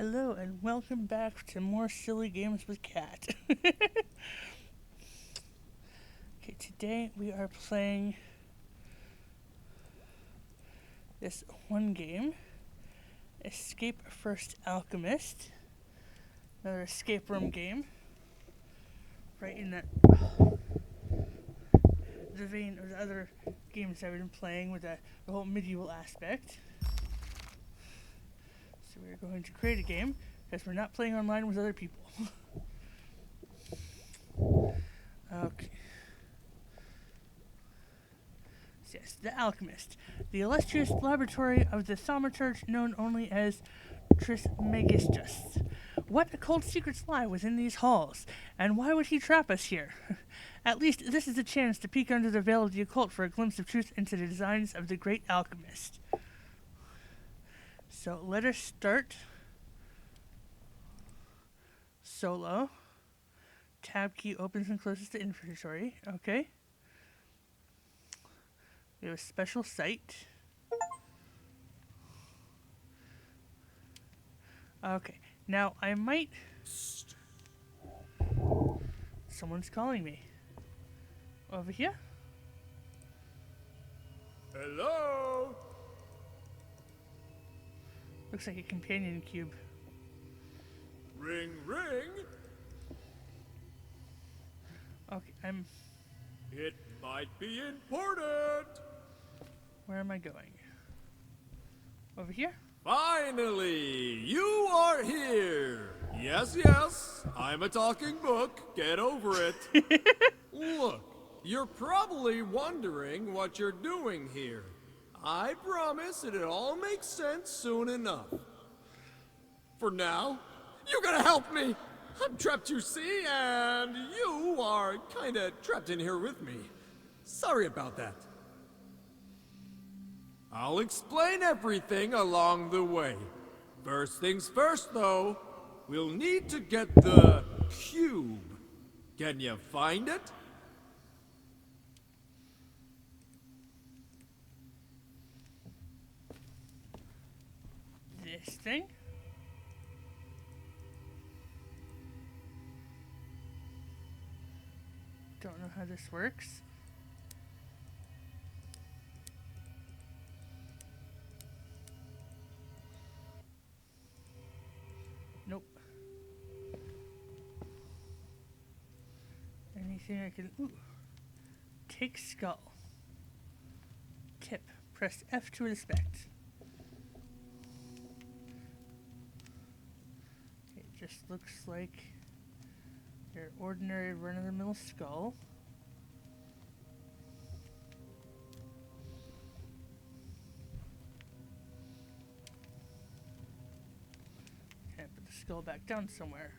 Hello and welcome back to more silly games with Cat. Okay, today we are playing this one game, Escape First Alchemist, another escape room game, right in the vein of the other games I've been playing with the whole medieval aspect. So we're going to create a game because we're not playing online with other people. Okay. Yes, the Alchemist, the illustrious laboratory of the thaumaturge known only as Trismegistus. What occult secrets lie within these halls, and why would he trap us here? At least this is a chance to peek under the veil of the occult for a glimpse of truth into the designs of the great alchemist. So let us start. Solo. Tab key opens and closes the inventory. Okay. We have a special site. Okay. Now, I might... Someone's calling me. Over here? Hello? Looks like a companion cube. Ring, ring. Okay, I'm... It might be important. Where am I going? Over here? Finally, you are here. Yes, yes, I'm a talking book. Get over it. Look, you're probably wondering what you're doing here. I promise it'll all make sense soon enough. For now, you gotta help me. I'm trapped, you see, and you are kinda trapped in here with me. Sorry about that. I'll explain everything along the way. First things first, though, we'll need to get the cube. Can you find it? This thing? Don't know how this works. Nope. Anything I can... Ooh. Take skull. Tip. Press F to inspect. It just looks like your ordinary run-of-the-mill skull. Okay, put the skull back down somewhere.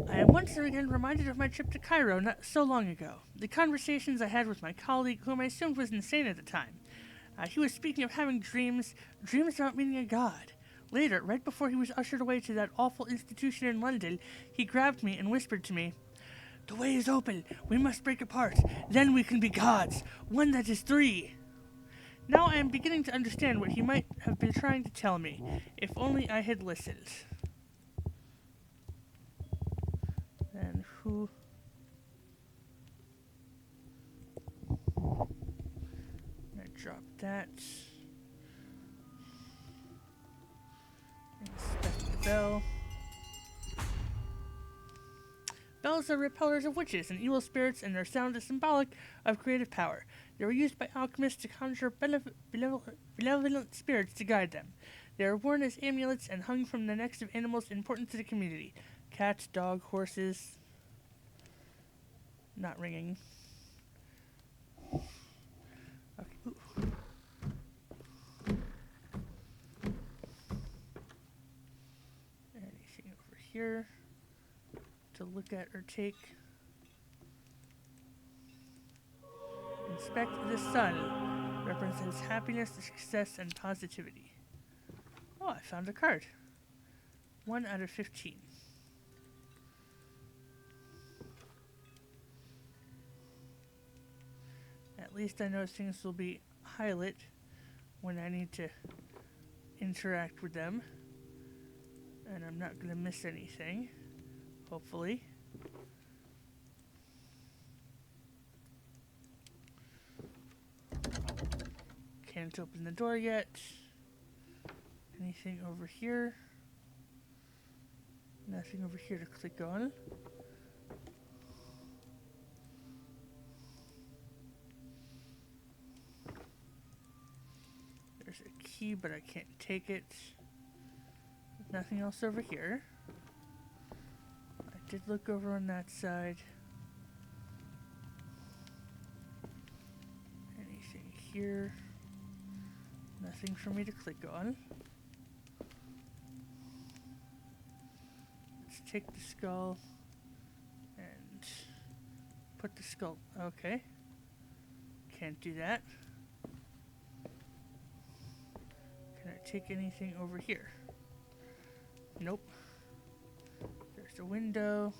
I am once again reminded of my trip to Cairo not so long ago. The conversations I had with my colleague, whom I assumed was insane at the time. He was speaking of having dreams about meeting a god. Later, right before he was ushered away to that awful institution in London, he grabbed me and whispered to me, "The way is open. We must break apart. Then we can be gods. One that is three." Now I am beginning to understand what he might have been trying to tell me, if only I had listened. And who... I drop that. Inspect the bell. Bells are repellers of witches and evil spirits, and their sound is symbolic of creative power. They were used by alchemists to conjure benevolent spirits to guide them. They are worn as amulets and hung from the necks of animals important to the community. Cats, dog, horses. Not ringing. Okay. Ooh. Anything over here to look at or take? Inspect the sun. Represents happiness, success, and positivity. Oh, I found a card. 1 out of 15. At least I know things will be highlit when I need to interact with them. And I'm not going to miss anything, hopefully. Can't open the door yet. Anything over here? Nothing over here to click on. There's a key, but I can't take it. Nothing else over here. I did look over on that side. Anything here? Nothing for me to click on. Let's take the skull and put the skull. Okay. Can't do that. Can I take anything over here? Nope. There's a window.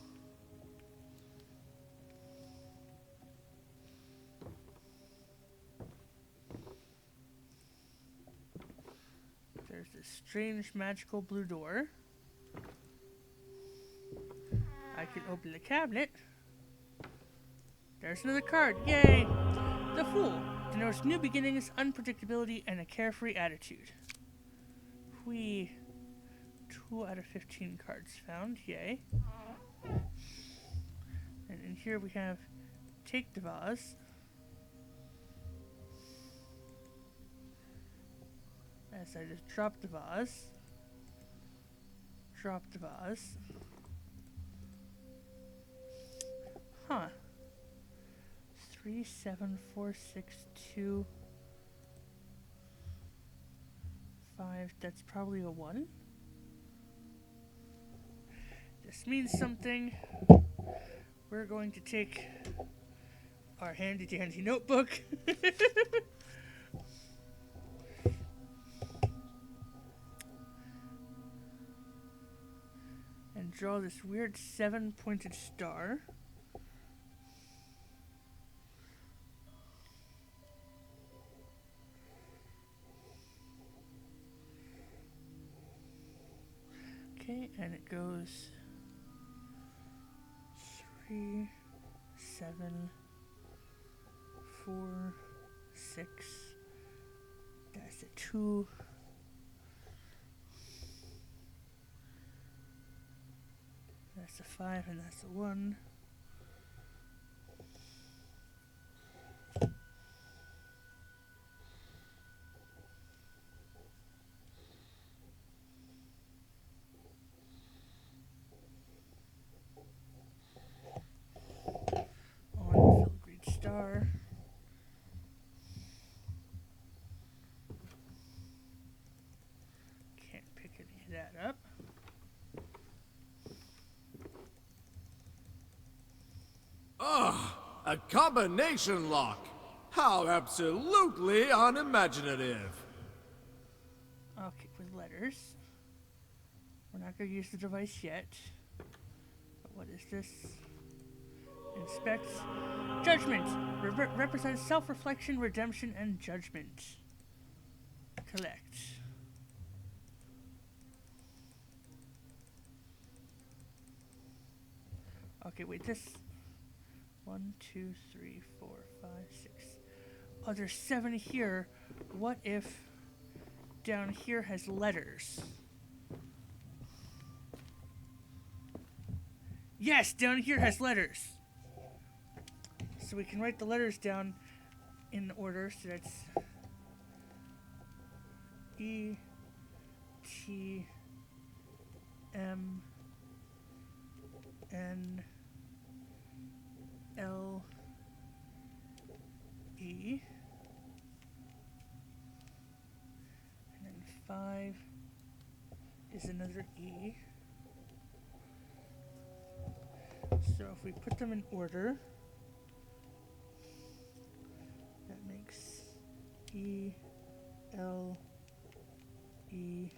There's this strange magical blue door. I can open the cabinet. There's another card. Yay! The Fool denotes new beginnings, unpredictability, and a carefree attitude. Whee. 2 out of 15 cards found. Yay. And in here we have Take the Vase. As I just drop the vase. Drop the vase. Huh. 3, 7, 4, 6, 2, 5. That's probably a 1. This means something. We're going to take our handy dandy notebook. And draw this weird 7-pointed star. Okay, and it goes 3, 7, 4, 6. That's a 2. That's a 5 and that's a 1. On filigree star. Can't pick any of that up. Ah, a combination lock. How absolutely unimaginative. Okay, with letters. We're not going to use the device yet. But what is this? Inspects. Judgment. Represents self-reflection, redemption, and judgment. Collect. Okay, wait, this... 1, 2, 3, 4, 5, 6. Oh, there's 7 here. What if down here has letters? Yes, down here has letters. So we can write the letters down in order. So that's E, T, M, N, L, E, and then 5 is another E. So if we put them in order, that makes E, L, E,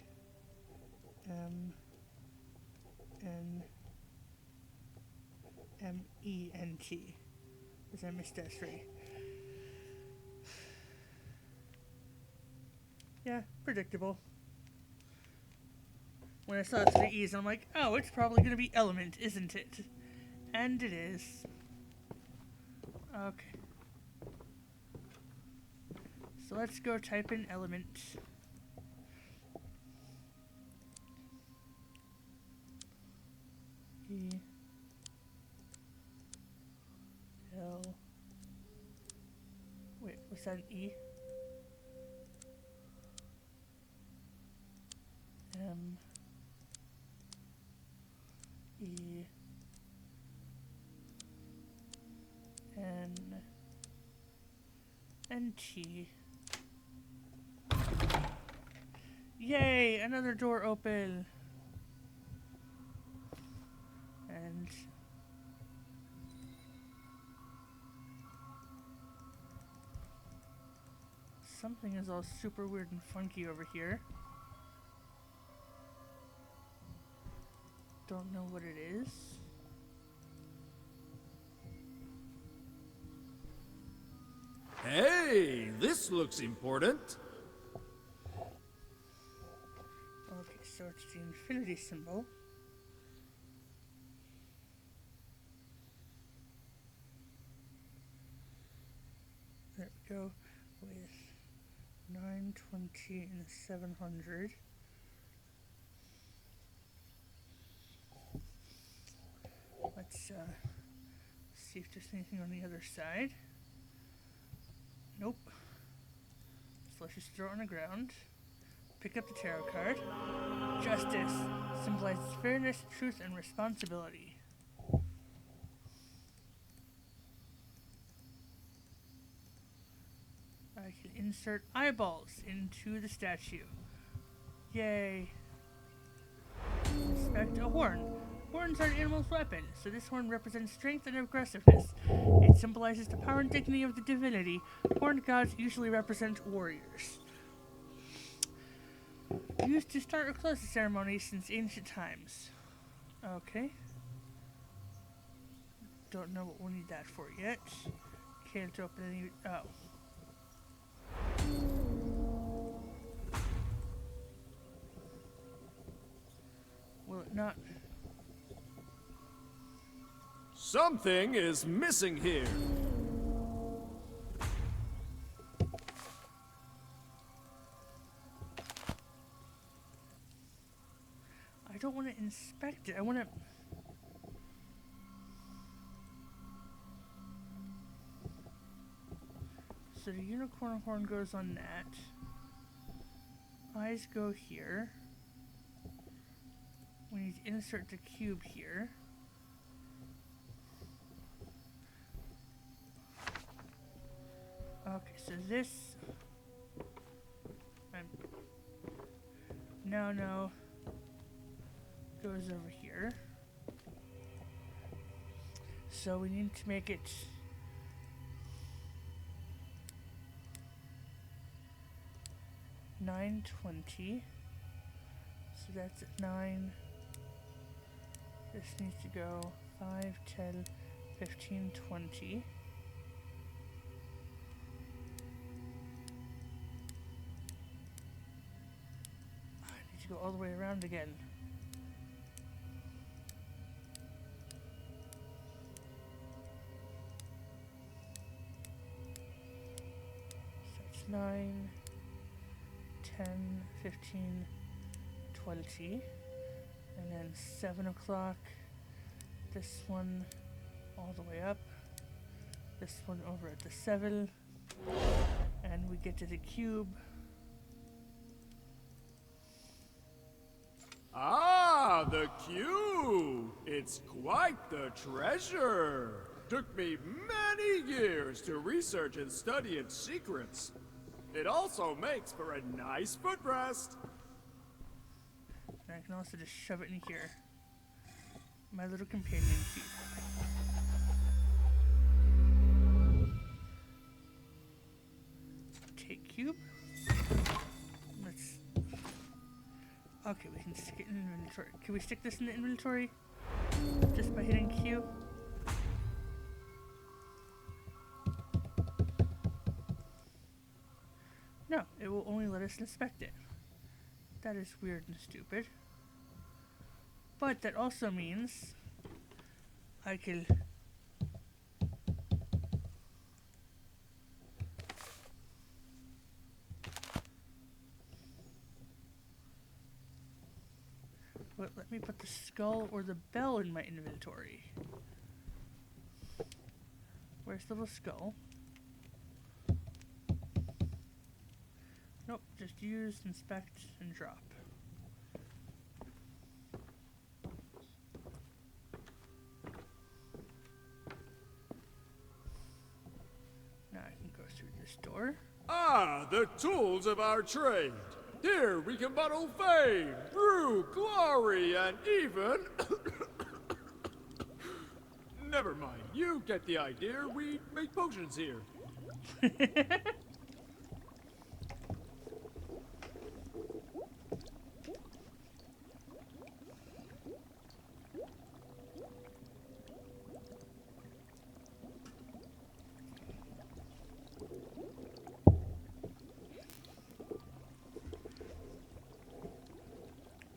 M, N, M-E-N-T. Because I missed that 3. Yeah, predictable. When I saw 3 E's, I'm like, oh, it's probably gonna be element, isn't it? And it is. Okay. So let's go type in element. E L. Wait, was that an E? M E N and T. Yay! Another door open. And something is all super weird and funky over here. Don't know what it is. Hey, this looks important. Okay, so it's the infinity symbol. There we go. With 920 and 700. Let's see if there's anything on the other side. Nope. So let's just throw it on the ground. Pick up the tarot card. Justice symbolizes fairness, truth, and responsibility. I can insert eyeballs into the statue. Yay. Inspect a horn. Horns are an animal's weapon, so this horn represents strength and aggressiveness. It symbolizes the power and dignity of the divinity. Horned gods usually represent warriors. Used to start or close the ceremony since ancient times. Okay. Don't know what we'll need that for yet. Can't open any... oh. Will it not? Something is missing here. I don't want to inspect it. I want to... So the unicorn horn goes on that. Eyes go here. We need to insert the cube here. Okay, so this... no. Goes over here. So we need to make it... 920. So that's at 9. This needs to go 5, 10, 15, 20. I need to go all the way around again. So it's 9, 10, 15, 20. And then 7 o'clock, this one all the way up, this one over at the 7, and we get to the cube. Ah, the cube! It's quite the treasure! Took me many years to research and study its secrets. It also makes for a nice footrest. And I can also just shove it in here. My little companion cube. Take cube. Let's... Okay, we can stick it in inventory. Can we stick this in the inventory? Just by hitting Q? No. No, it will only let us inspect it. That is weird and stupid. But that also means I can let me put the skull or the bell in my inventory. Where's the little skull? Nope, just use, inspect, and drop. Now I can go through this door. Ah, the tools of our trade. Here we can bottle fame, brew glory, and even... Never mind, you get the idea. We make potions here.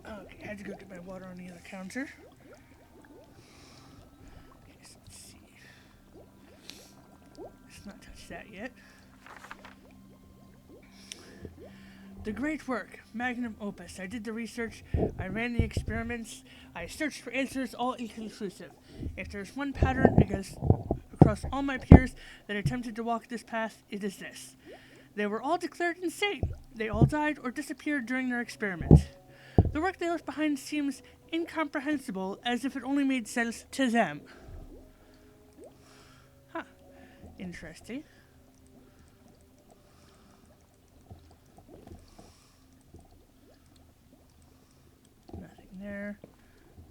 Okay, I had to go get my water on the other counter. Okay, so let's see. Let's not touch that yet. The great work, magnum opus. I did the research, I ran the experiments, I searched for answers, all inconclusive. If there's one pattern across all my peers that attempted to walk this path, it is this. They were all declared insane. They all died or disappeared during their experiment. The work they left behind seems incomprehensible, as if it only made sense to them. Huh. Interesting. Nothing there.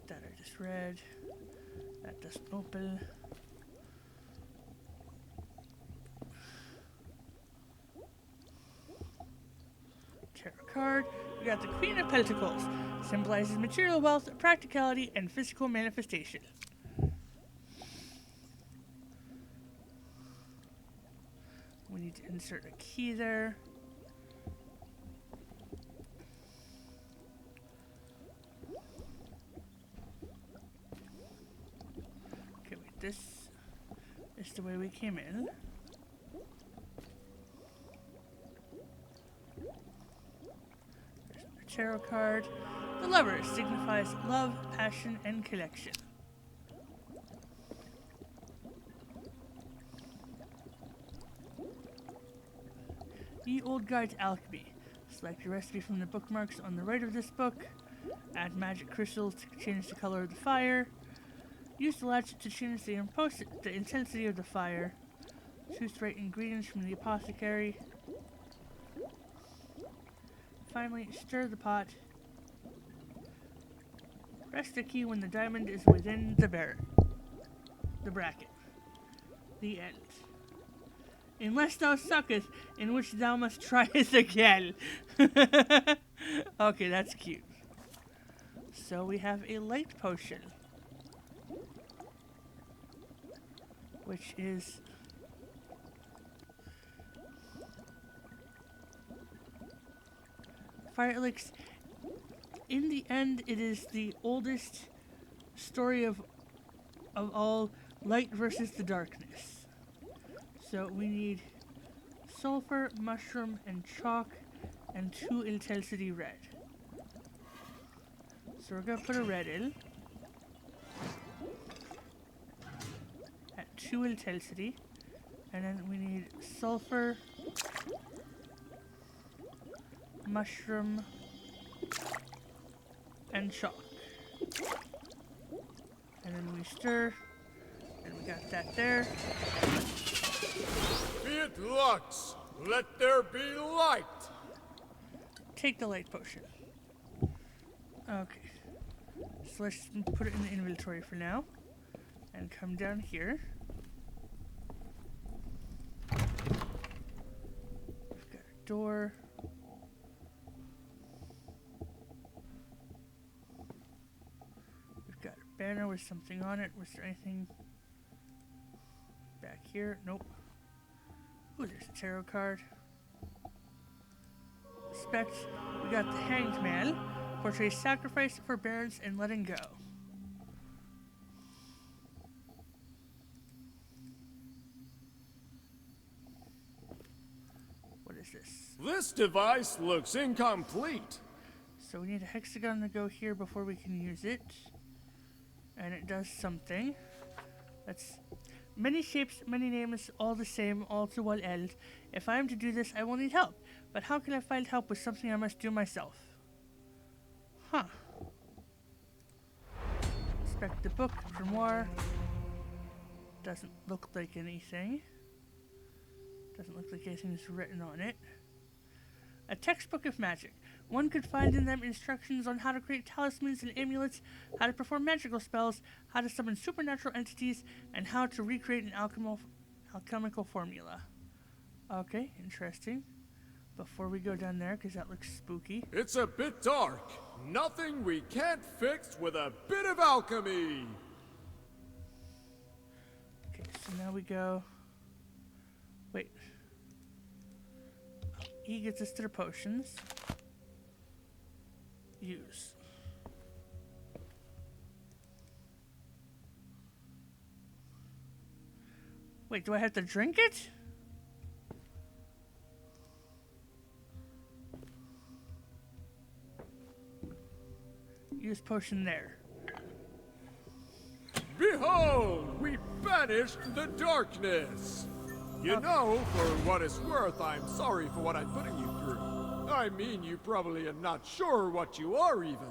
That I just read. That doesn't open. Tarot card. We got the Queen of Pentacles. Symbolizes material wealth, practicality, and physical manifestation. We need to insert a key there. Okay, wait, this is the way we came in. There's another tarot card. The Lovers signifies love, passion, and connection. The Old Guide to Alchemy. Select your recipe from the bookmarks on the right of this book. Add magic crystals to change the color of the fire. Use the latchet to change the intensity of the fire. Choose the right ingredients from the apothecary. Finally, stir the pot. Press the key when the diamond is within the bracket. The end. Unless thou sucketh, in which thou must try it again. Okay, that's cute. So we have a light potion, which is fire elixir. In the end, it is the oldest story of all, light versus the darkness. So we need sulfur, mushroom, and chalk, and 2 intensity red. So we're gonna put a red in at 2 intensity, and then we need sulfur, mushroom, and chalk. And then we stir, and we got that there. Be it lux, let there be light. Take the light potion. Okay. So let's put it in the inventory for now. And come down here. We've got a door. We've got a banner with something on it. Was there anything back here? Nope. Ooh, there's a tarot card. suspect, we got the Hanged Man, portrays sacrifice, forbearance, and letting go. What is this? This device looks incomplete. So we need a hexagon to go here before we can use it. And it does something. That's many shapes, many names, all the same, all to one end. If I am to do this, I will need help. But how can I find help with something I must do myself? Huh. Inspect the book, grimoire. Doesn't look like anything. Doesn't look like anything is written on it. A textbook of magic. One could find in them instructions on how to create talismans and amulets, how to perform magical spells, how to summon supernatural entities, and how to recreate an alchemical formula. Okay, interesting. Before we go down there, because that looks spooky. It's a bit dark. Nothing we can't fix with a bit of alchemy. Okay, so now we go... Wait. E gets us to the potions. Use. Wait, do I have to drink it? Use potion there. Behold, we banished the darkness. You know, for what it's worth, I'm sorry for what I'm putting you through. I mean, you probably are not sure what you are even.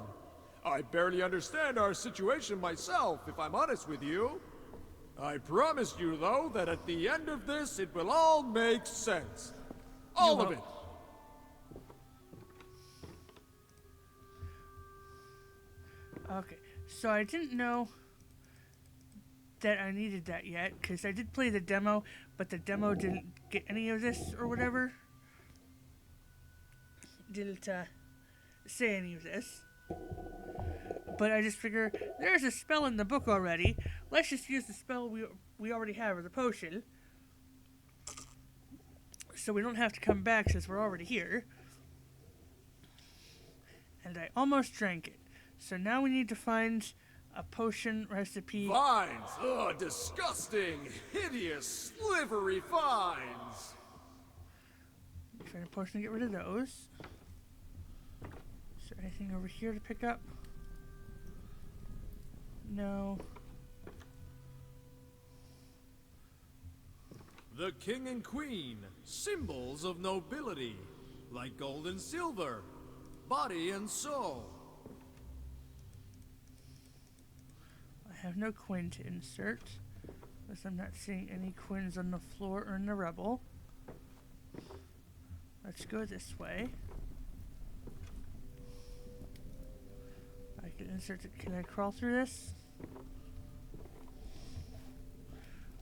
I barely understand our situation myself, if I'm honest with you. I promise you, though, that at the end of this, it will all make sense. All of it. Okay, so I didn't know that I needed that yet, because I did play the demo, but the demo didn't get any of this or whatever. Didn't say any of this. But I just figure, there's a spell in the book already. Let's just use the spell we already have, or the potion. So we don't have to come back since we're already here. And I almost drank it. So now we need to find a potion recipe. Vines! Ugh, disgusting, hideous, slivery vines! Find a potion to get rid of those. Is there anything over here to pick up? No. The king and queen, symbols of nobility, like gold and silver, body and soul. I have no coin to insert, because I'm not seeing any coins on the floor or in the rubble. Let's go this way. I can insert it. Can I crawl through this?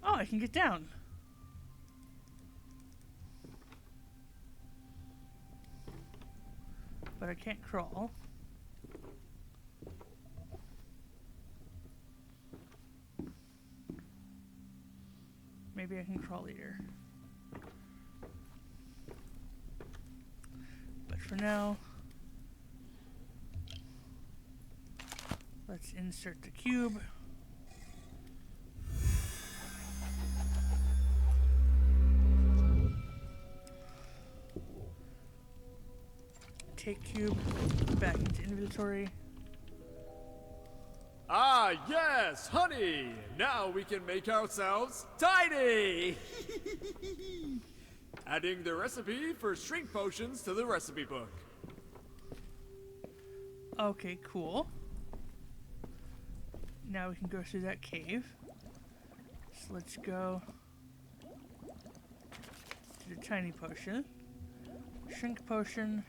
Oh, I can get down. But I can't crawl. Maybe I can crawl later. But for now, let's insert the cube. Take cube back into inventory. Ah, yes, honey! Now we can make ourselves tidy! Adding the recipe for shrink potions to the recipe book. Okay, cool. Now we can go through that cave. So let's go to the tiny potion. Shrink potion.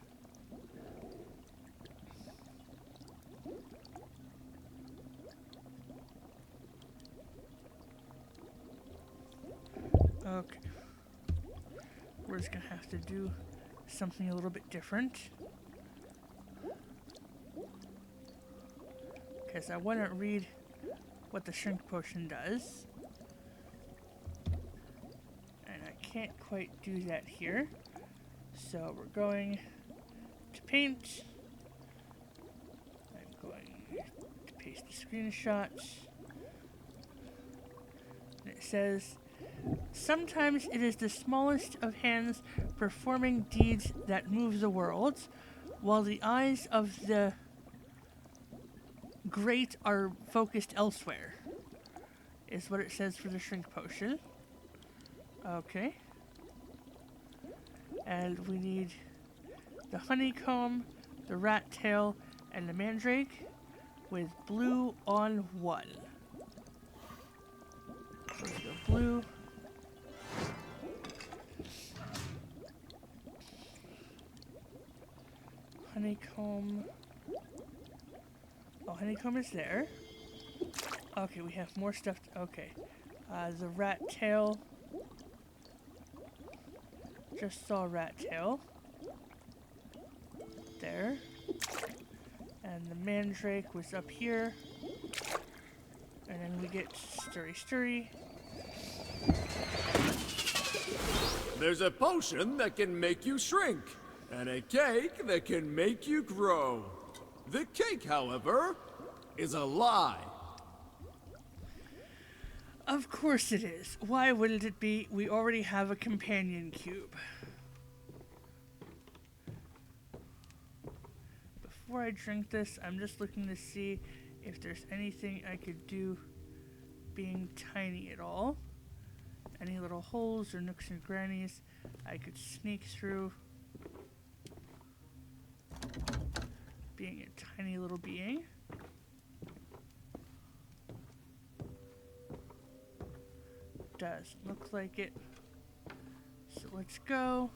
Okay. We're just gonna have to do something a little bit different. Because I want to read what the shrink potion does. And I can't quite do that here. So we're going paint. I'm going to paste the screenshot. And it says, sometimes it is the smallest of hands performing deeds that move the world, while the eyes of the great are focused elsewhere, is what it says for the shrink potion. Okay. And we need the honeycomb, the rat tail, and the mandrake with blue on 1. So let's go blue. Honeycomb. Oh, honeycomb is there. Okay, we have more stuff. Okay. The rat tail. Just saw rat tail. There. And the mandrake was up here. And then we get stirry stirry. There's a potion that can make you shrink, and a cake that can make you grow. The cake, however, is a lie. Of course it is. Why wouldn't it be? We already have a companion cube. Before I drink this, I'm just looking to see if there's anything I could do being tiny at all. Any little holes or nooks and crannies I could sneak through. Being a tiny little being. Does look like it. So let's go.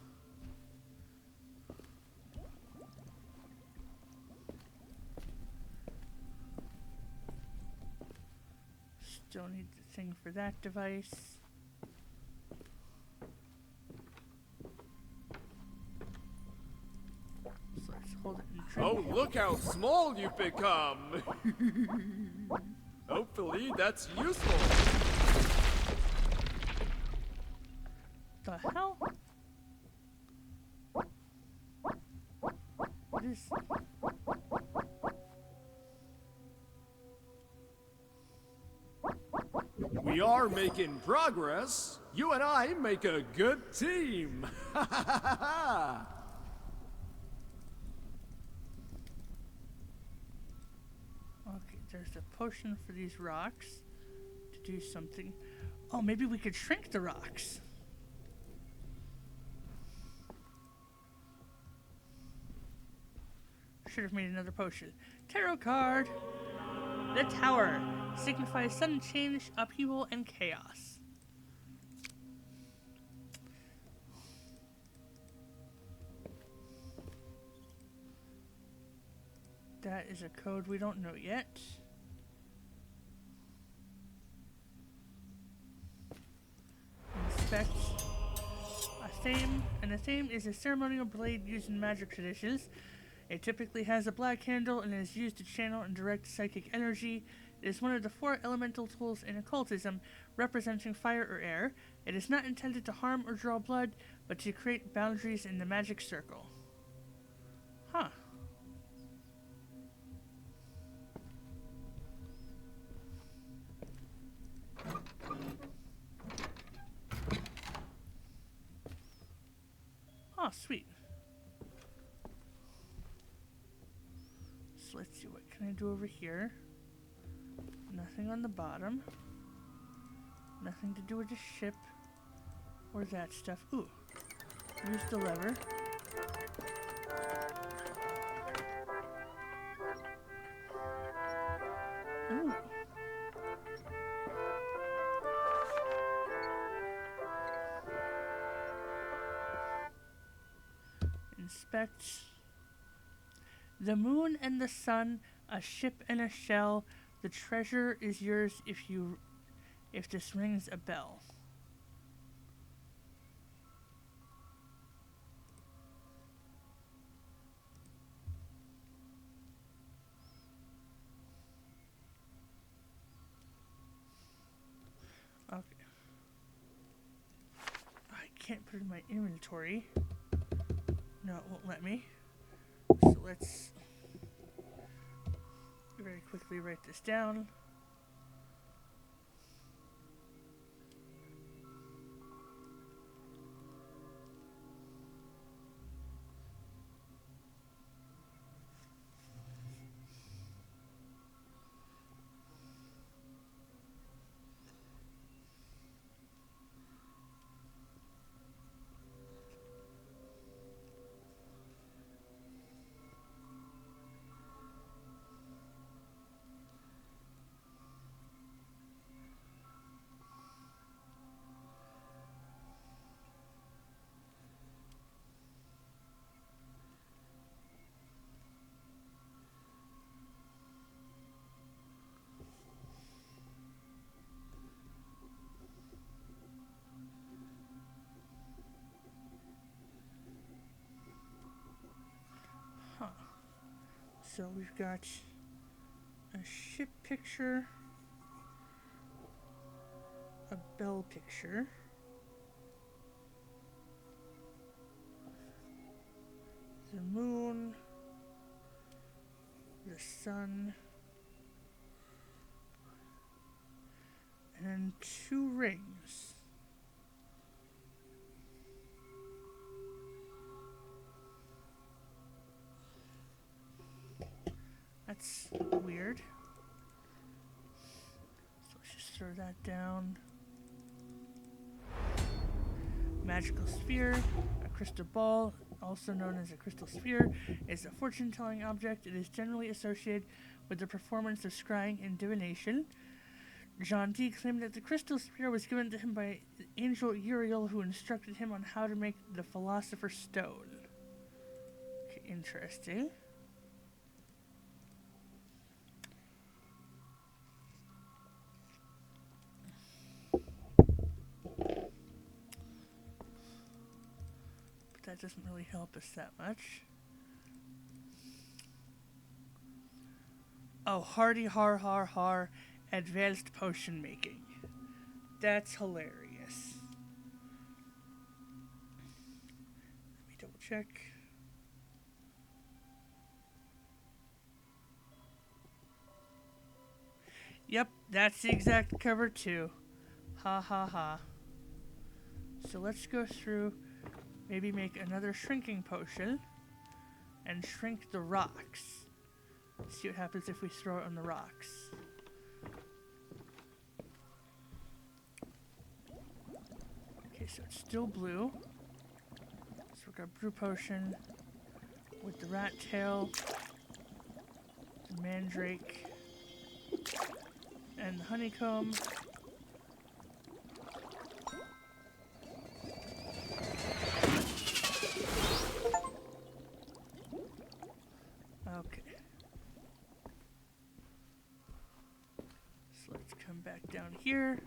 Still need the thing for that device. So let's hold it and drink. Oh, look how small you've become. Hopefully that's useful. The hell? What is... We are making progress. You and I make a good team. Okay, there's a potion for these rocks to do something. Oh, maybe we could shrink the rocks. Should have made another potion. Tarot card. The Tower signifies sudden change, upheaval, and chaos. That is a code we don't know yet. Inspect a thame. And a thame is a ceremonial blade used in magic traditions. It typically has a black handle and is used to channel and direct psychic energy. It is one of the 4 elemental tools in occultism, representing fire or air. It is not intended to harm or draw blood, but to create boundaries in the magic circle. Huh. Oh, sweet. So let's see, what can I do over here? Nothing on the bottom. Nothing to do with the ship. Or that stuff. Ooh. Use the lever. Ooh. Inspect. The moon and the sun, a ship and a shell. The treasure is yours if this rings a bell. Okay. I can't put it in my inventory. No, it won't let me. So let's very quickly write this down. Huh. So we've got a ship picture, a bell picture, the moon, the sun, and 2 rings. That's weird. So let's just throw that down. Magical sphere, a crystal ball, also known as a crystal sphere, is a fortune-telling object. It is generally associated with the performance of scrying and divination. John Dee claimed that the crystal sphere was given to him by Angel Uriel, who instructed him on how to make the Philosopher's Stone. Okay, interesting. But that doesn't really help us that much. Oh, hardy har har har, advanced potion making. That's hilarious. Let me double check. Yep, that's the exact cover too. Ha ha ha. So let's go through, maybe make another shrinking potion and shrink the rocks. See what happens if we throw it on the rocks. Okay, so it's still blue. So we've got brew potion with the rat tail, the mandrake, and the honeycomb. Okay. So let's come back down here.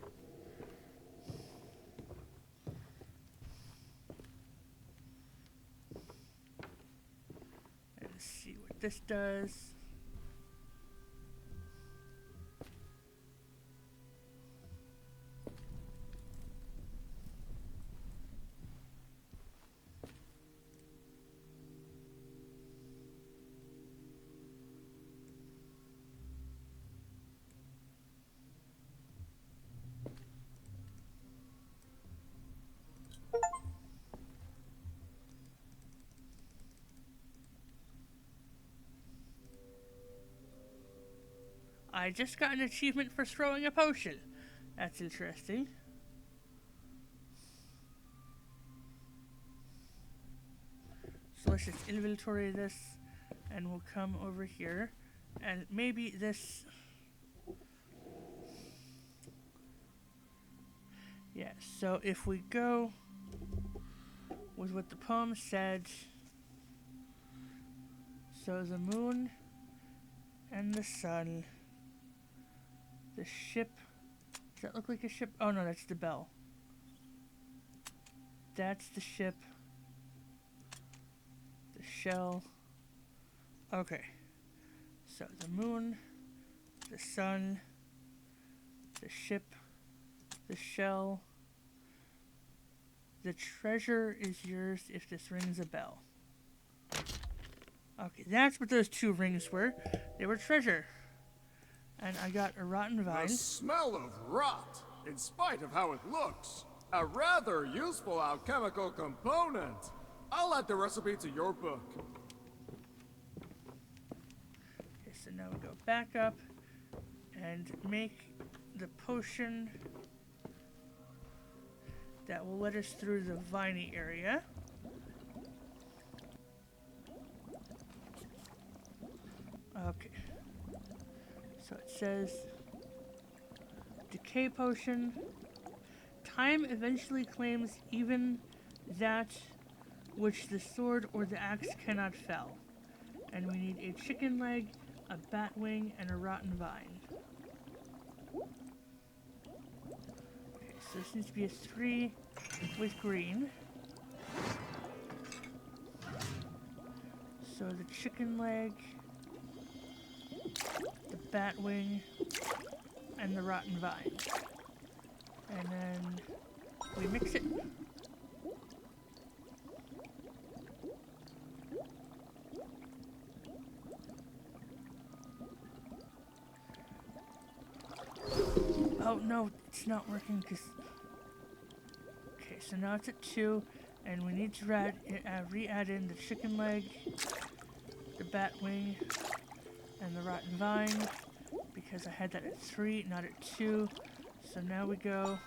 And see what this does. I just got an achievement for throwing a potion. That's interesting. So let's just inventory this, and we'll come over here, and maybe this. Yeah, so if we go with what the poem said, so the moon and the sun, the ship, does that look like a ship? Oh no, that's the bell. That's the ship, the shell. Okay, so the moon, the sun, the ship, the shell. The treasure is yours if this rings a bell. Okay, that's what those 2 rings were. They were treasure. And I got a rotten vine. The smell of rot, in spite of how it looks. A rather useful alchemical component. I'll add the recipe to your book. Okay, so now we go back up and make the potion that will let us through the viney area. Okay. So it says decay potion. Time eventually claims even that which the sword or the axe cannot fell. And we need a chicken leg, a bat wing, and a rotten vine. Okay, so this needs to be a 3 with green. So the chicken leg, the bat wing, and the rotten vine. And then we mix it. Oh no, it's not working because... Okay, so now it's at 2, and we need to re-add in the chicken leg, the bat wing, and the rotten vine, because I had that at 3, not at 2. So now we go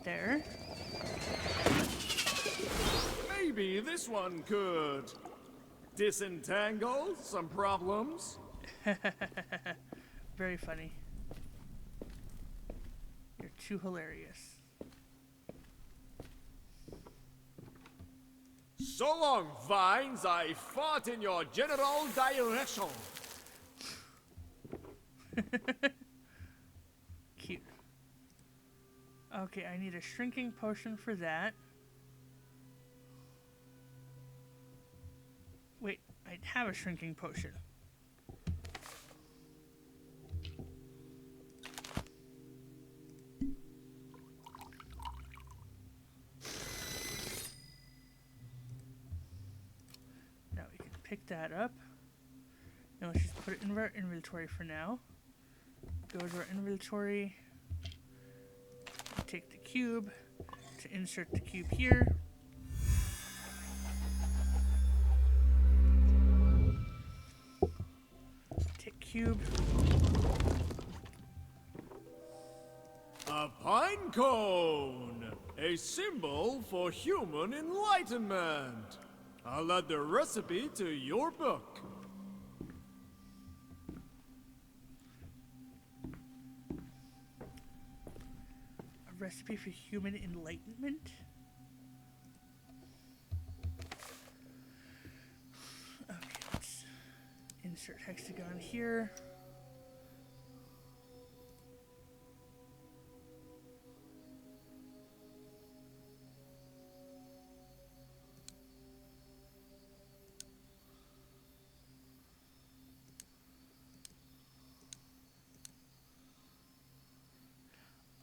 there. Maybe this one could disentangle some problems. Very funny. You're too hilarious. So long, vines, I fought in your general direction. Cute. Okay, I need a shrinking potion for that. Wait, I have a shrinking potion. Now we can pick that up. Now let's just put it in our inventory for now. Go to our inventory. Take the cube to insert the cube here. Take cube. A pine cone! A symbol for human enlightenment. I'll add the recipe to your book. A recipe for human enlightenment? Okay, let's insert hexagon here.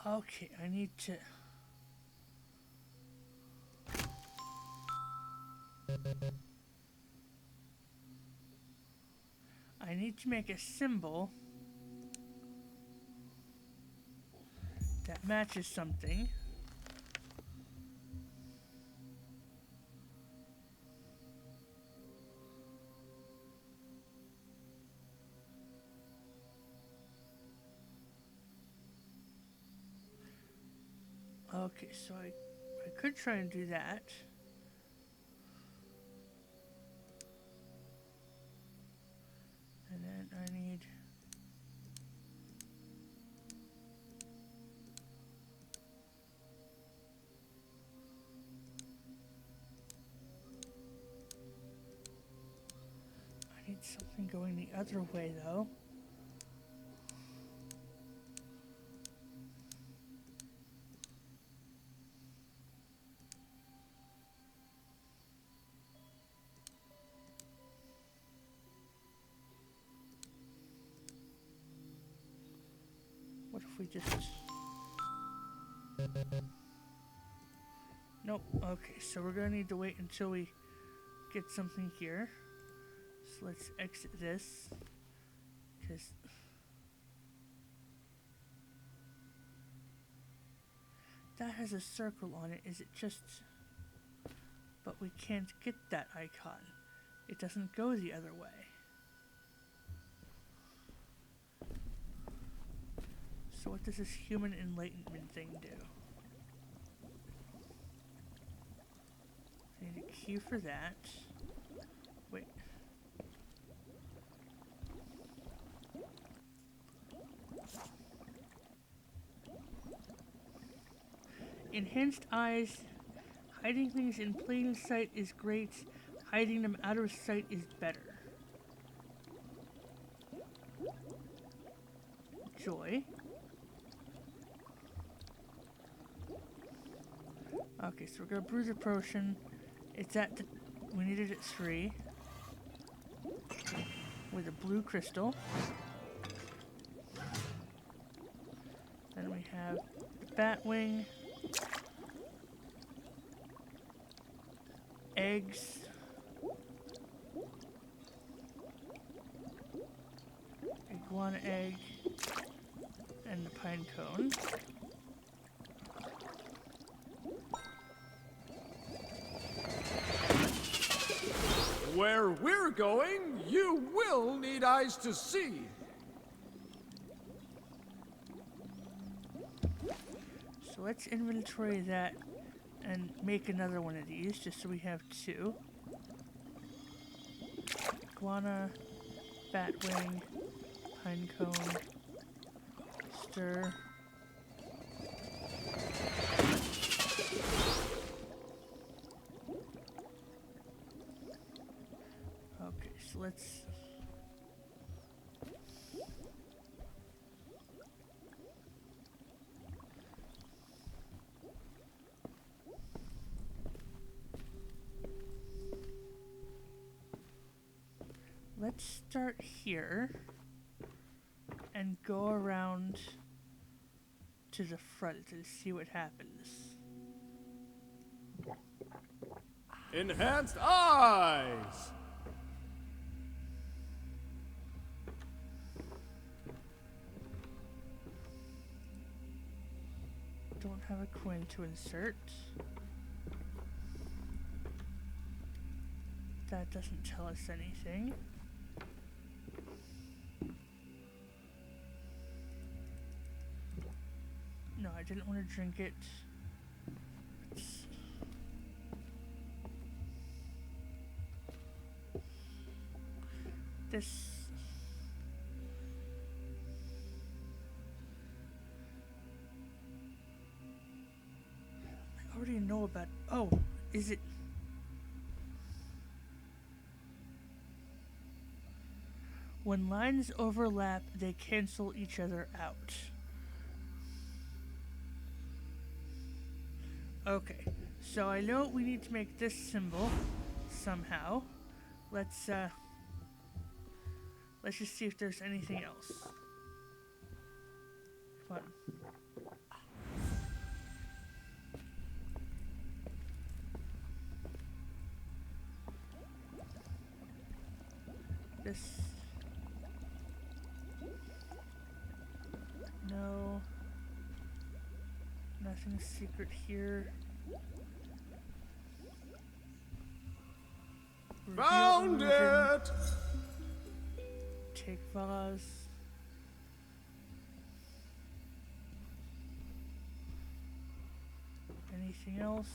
Okay, I need to... I need to make a symbol that matches something. Okay, so I could try and do that. And then I need... I need something going the other way, though. What if we just... Nope. Okay, so we're gonna need to wait until we get something here. So let's exit this. Because that has a circle on it. Is it just... But we can't get that icon. It doesn't go the other way. So what does this human enlightenment thing do? I need a key for that. Wait. Enhanced eyes. Hiding things in plain sight is great. Hiding them out of sight is better. Joy. Okay, so we're gonna brew the potion. It's at the... We needed it 3. With a blue crystal. Then we have the bat wing. Eggs. Iguana egg. And the pine cone. Where we're going, you will need eyes to see. So let's inventory that and make another one of these, just so we have 2. Iguana, bat wing, pine cone, stir. Okay, so let's... Let's start here and go around to the front and see what happens. Enhanced eyes! Don't have a coin to insert. That doesn't tell us anything. No, I didn't want to drink it. This... I already know about... Oh, is it... When lines overlap, they cancel each other out. Okay, so I know we need to make this symbol somehow. Let's just see if there's anything else. Come on. This... No. Nothing secret here. Found it! Take vase. Anything else?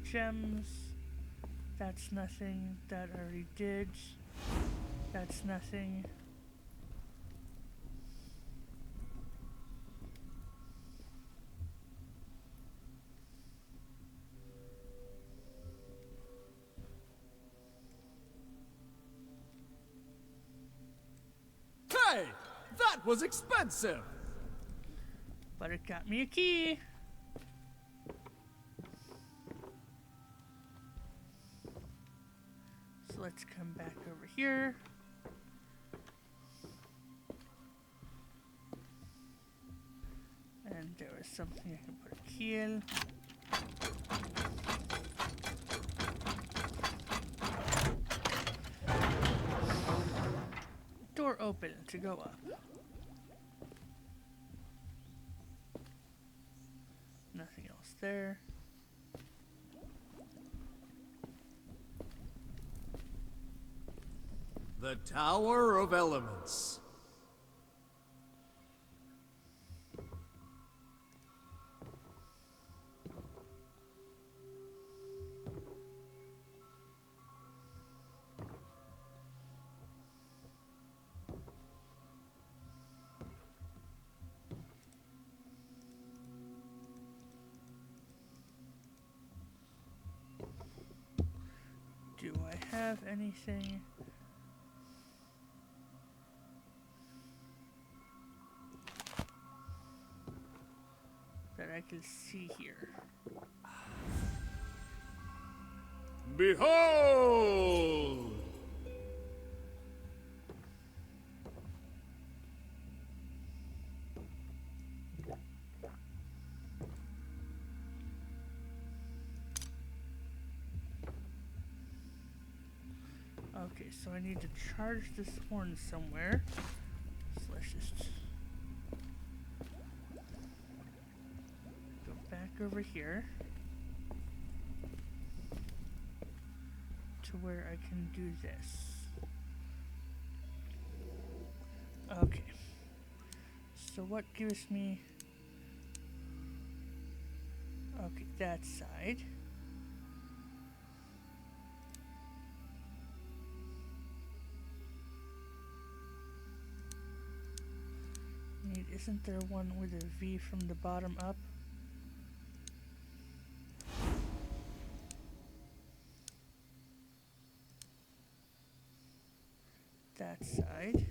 Gems. That's nothing. That I already did. That's nothing. Hey! That was expensive! But it got me a key. let's come back over here. And there was something I can put a key in. Door open to go up. Nothing else there. The Tower of Elements. Do I have anything? That I can see here. Behold! Okay, so I need to charge this horn somewhere. So let's just go back over here to where I can do this. Okay. So what gives me... Okay, that side. Isn't there one with a V from the bottom up? That side.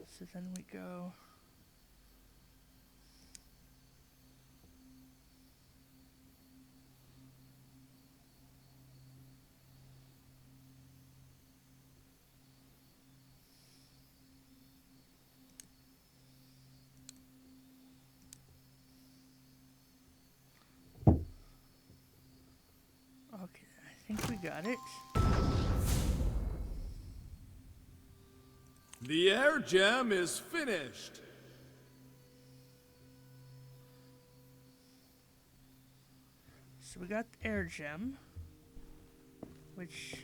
So then we go... Okay, I think we got it. The air gem is finished. So we got the air gem, which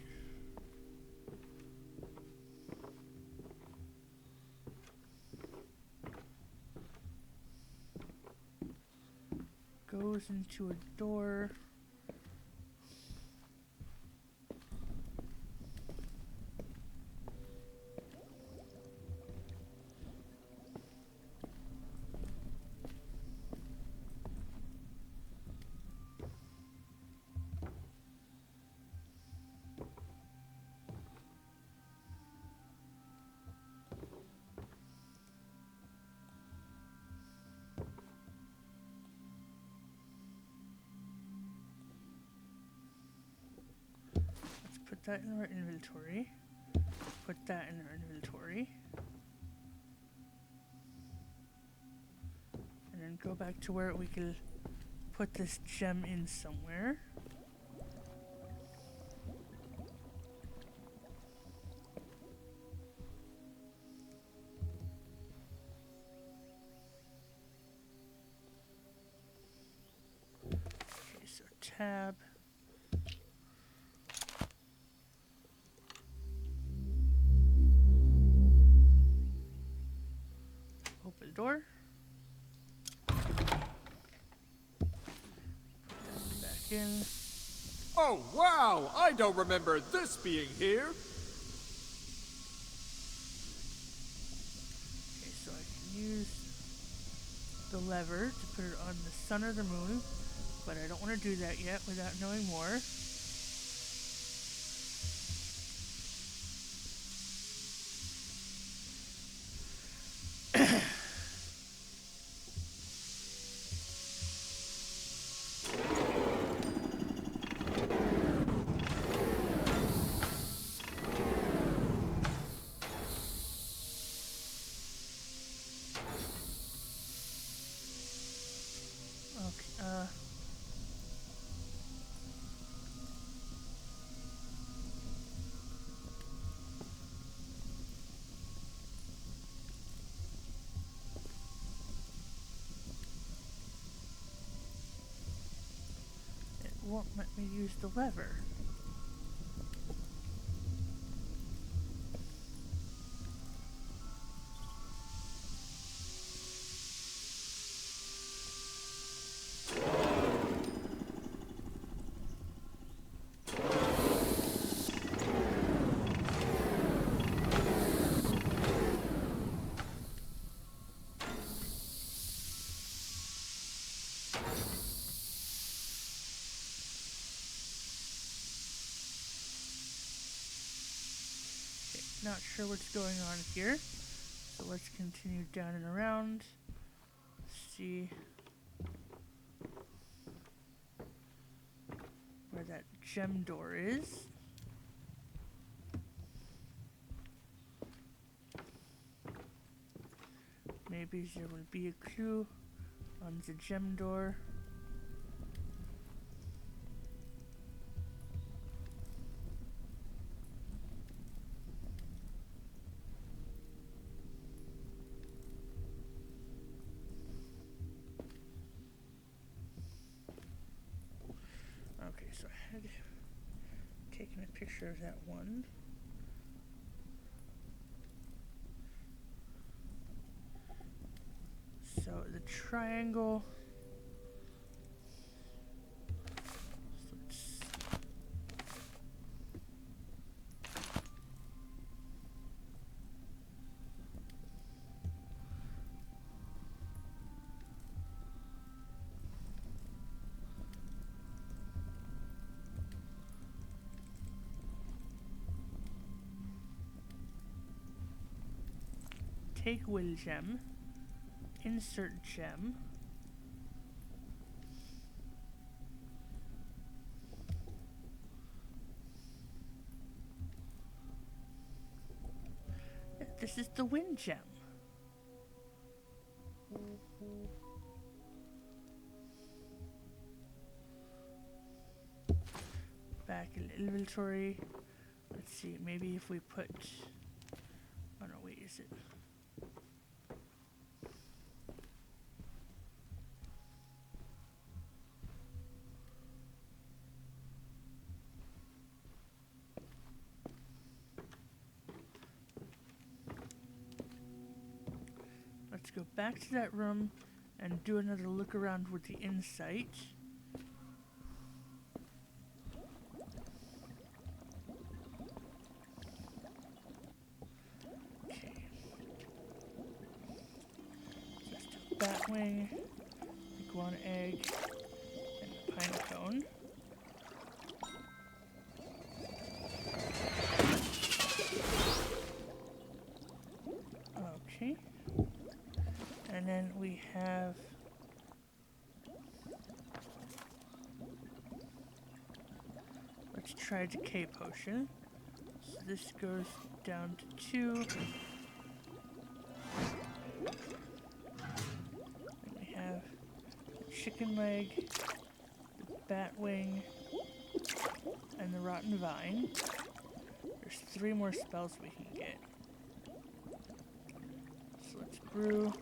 goes into a door. Put that in our inventory. Put that in our inventory. And then go back to where we can put this gem in somewhere. Okay, so tab. Open the door. Put that back in. Oh, wow! I don't remember this being here. Okay, so I can use the lever to put it on the sun or the moon, but I don't want to do that yet without knowing more. Okay, it won't let me use the lever. Not sure what's going on here, so let's continue down and around. See where that gem door is. Maybe there will be a clue on the gem door. Okay, so I had taken a picture of that one. So the triangle. Take will gem, insert gem, this is the wind gem. Back in inventory. Let's see, maybe if we put, oh no, wait, is it? Let's go back to that room and do another look around with the insight. Okay. Let's do batwing, iguana egg, and the pine cone. Okay. And then we have let's try decay potion. So this goes down to 2. Then we have the chicken leg, the bat wing, and the rotten vine. There's 3 more spells we can get. So let's brew.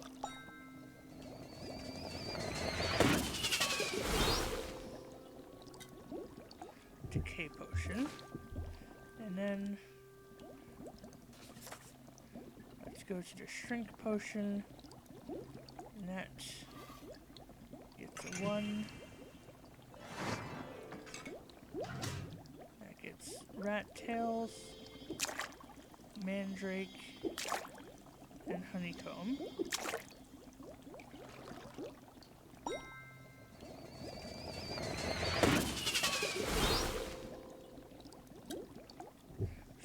Decay potion. And then let's go to the shrink potion. And that gets a 1. That gets rat tails, mandrake, and honeycomb.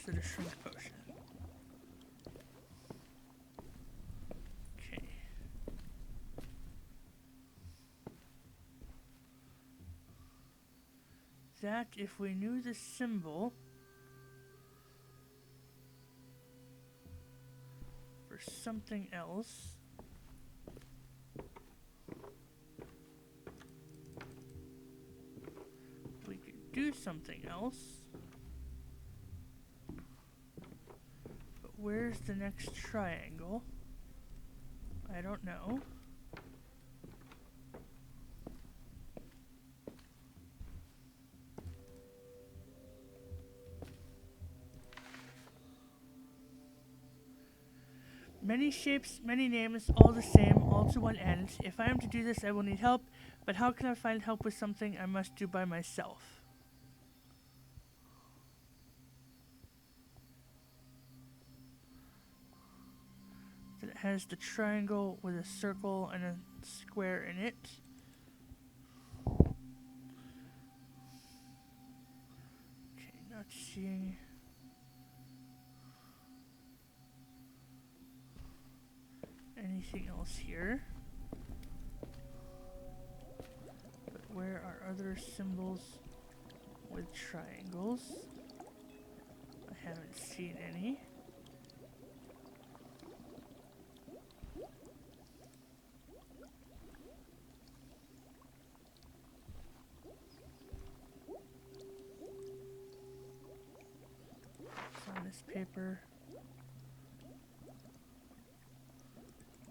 So the shrink potion. Okay. That, if we knew the symbol for something else. do something else. But where's the next triangle? I don't know. Many shapes, many names, all the same, all to one end. If I am to do this, I will need help, but how can I find help with something I must do by myself? Then it has the triangle with a circle and a square in it. Okay, not seeing... anything else here. But where are other symbols with triangles? I haven't seen any. It's on this paper.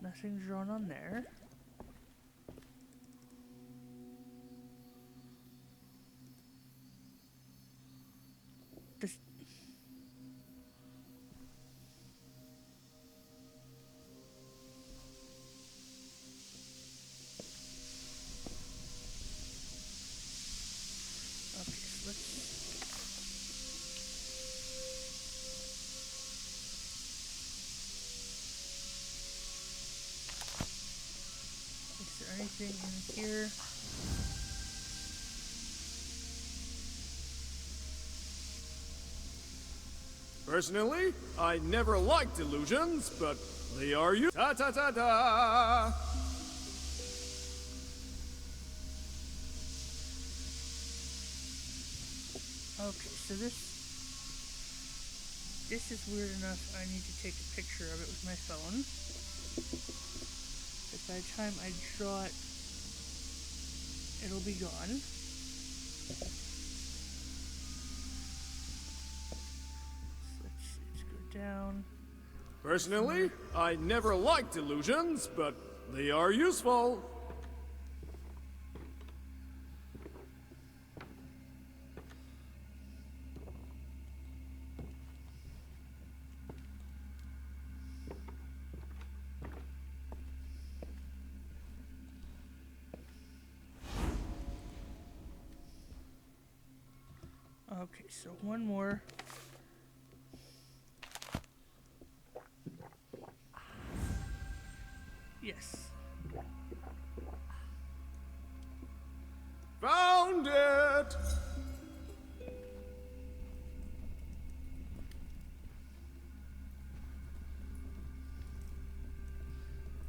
Nothing drawn on there. This... okay, so let's... is there anything in here? Personally, I never liked illusions, but they are you. Ta ta ta ta! Okay, so this is weird enough. I need to take a picture of it with my phone. But by the time I draw it, it'll be gone. Let's go down. Personally, I never liked illusions, but they are useful. Okay, so one more. Yes. Found it!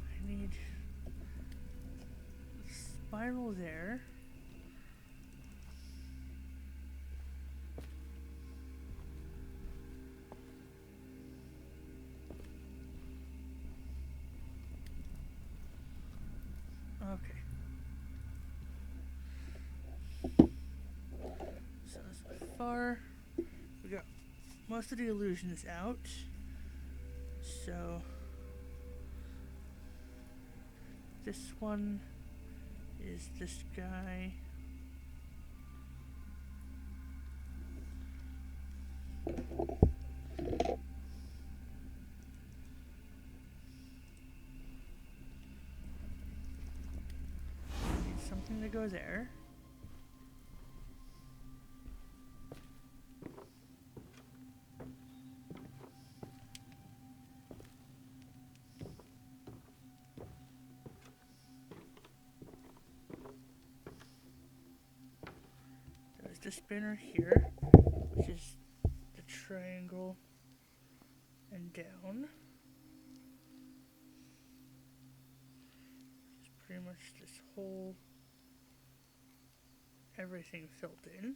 I need a spiral there. Okay. So far, we got most of the illusions out. So this one is this guy. Need something to go there. There's the spinner here, which is the triangle and down. It's pretty much this whole everything filled in.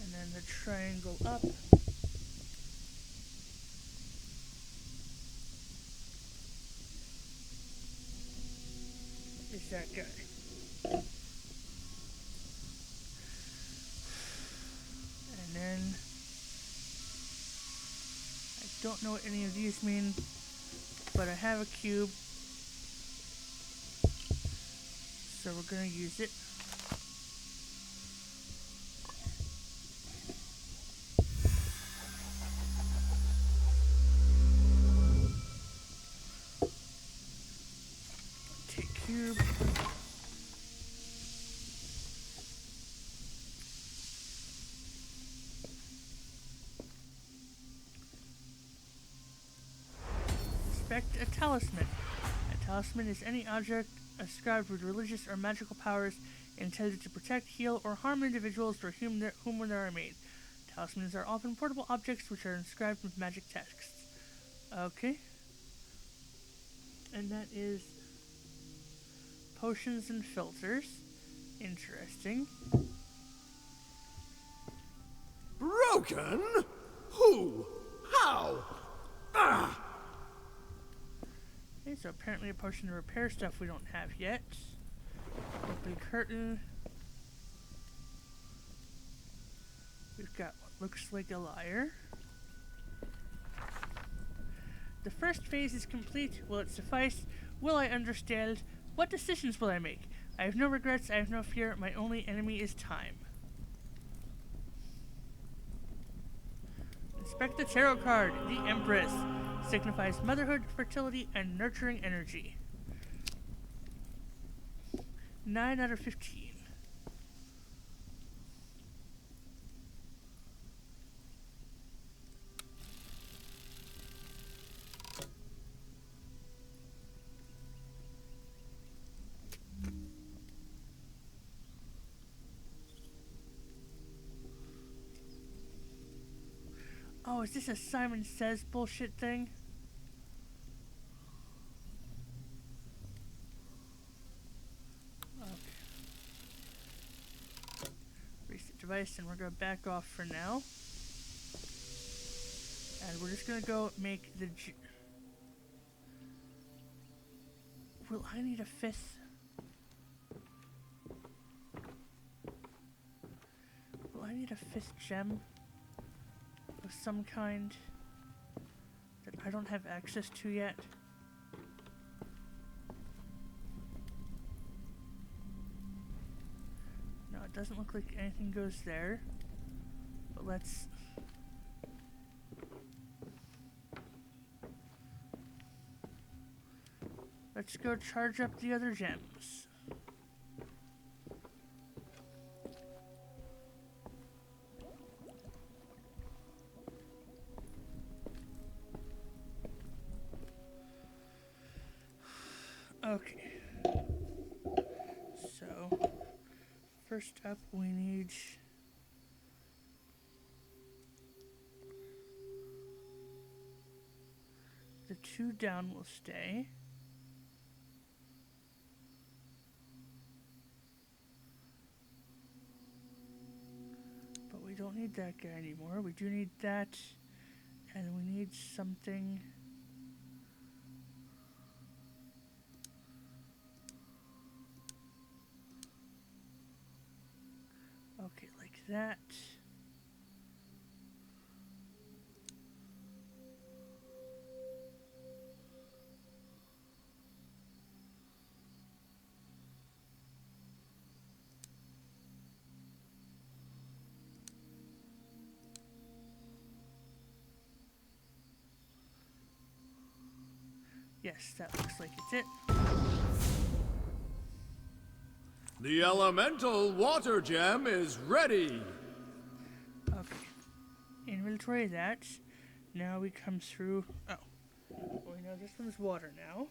And then the triangle up. that guy. And then I don't know what any of these mean, but I have a cube, so we're gonna use it. Take cube. Inspect a talisman. A talisman is any object ascribed with religious or magical powers intended to protect, heal, or harm individuals for whom they are made. Talismans are often portable objects which are inscribed with magic texts. Okay. And that is potions and filters. Interesting. Broken? Who? How? Ah! Okay, so apparently a potion to repair stuff we don't have yet. Open curtain. We've got what looks like a lyre. The first phase is complete. Will it suffice? Will I understand? What decisions will I make? I have no regrets, I have no fear. My only enemy is time. Inspect the tarot card. The Empress signifies motherhood, fertility, and nurturing energy. 9 out of 15. Oh, is this a Simon Says bullshit thing? Okay. Reset device, and we're gonna back off for now. And we're just gonna go make the Will I need a fifth? Will I need a fifth gem of some kind that I don't have access to yet? No, it doesn't look like anything goes there. But let's go charge up the other gems. Okay. So, first up we need the 2 down will stay. But we don't need that guy anymore. We do need that, and we need something. Okay, like that. Yes, that looks like it's it. The elemental water gem is ready. Okay. Inventory that. Now we come through. Oh. Well, we know this one's water now.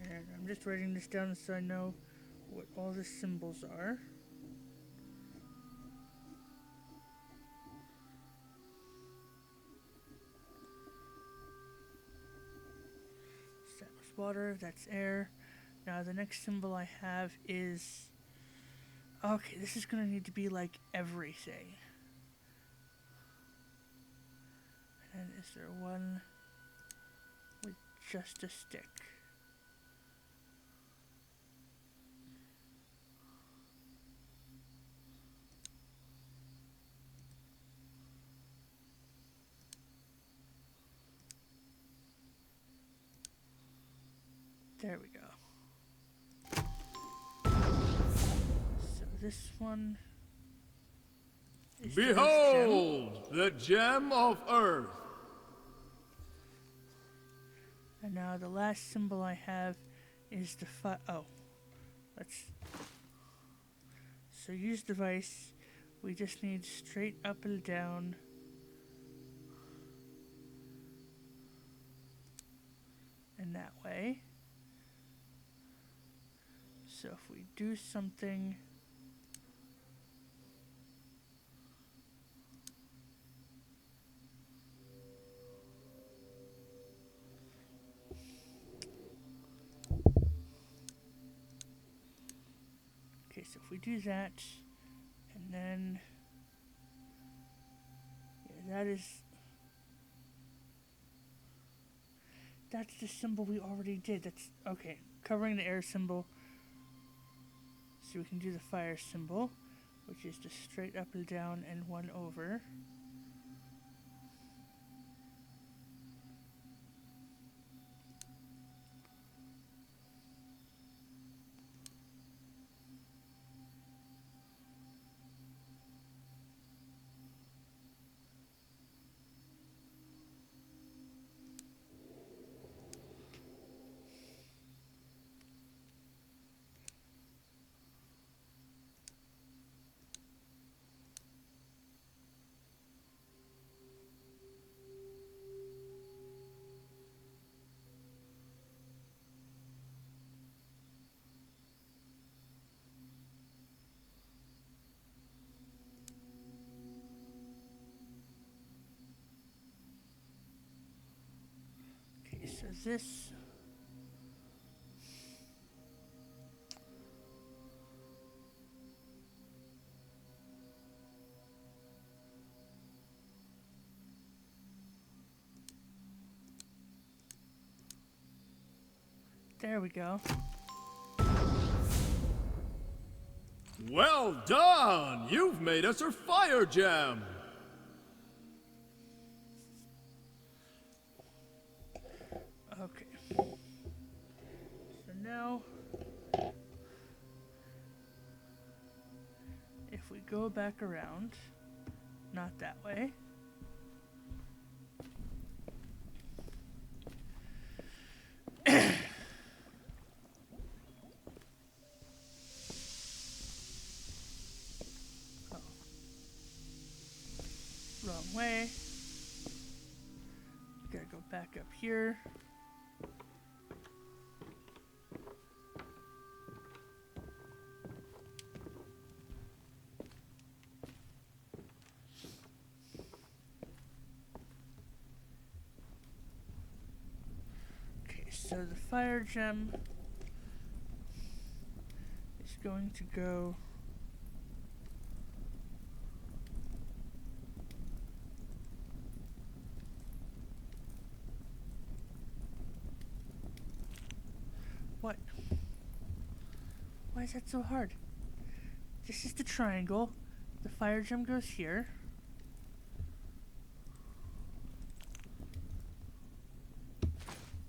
And I'm just writing this down so I know what all the symbols are. So that was water, that's air. Now the next symbol I have is... Okay, this is gonna need to be like everything. And is there one with just a stick. There we go. So this one is Behold, the gem of Earth. And now the last symbol I have is the let's. So use device. We just need straight up and down. And that way. So if we do something. Okay, so if we do that, and then, yeah, that's the symbol we already did. That's, okay, covering the air symbol. So we can do the fire symbol, which is just straight up and down and one over. Okay, so this. There we go. Well done! You've made us a fire gem! Okay. So now, if we go back around, not that way. Wrong way. Gotta go back up here. Okay, so the fire gem is going to go what? Why is that so hard? This is the triangle. The fire gem goes here.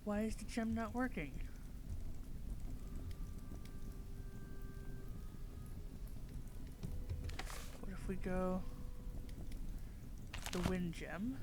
Why is the gem not working? What if we go the wind gem?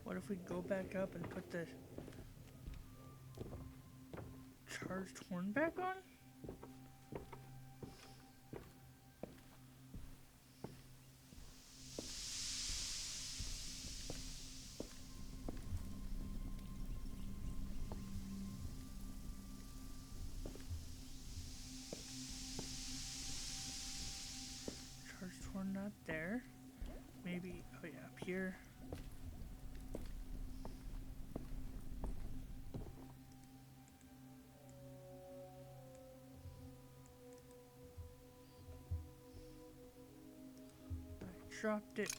What if we go back up and put the charged horn back on? dropped it.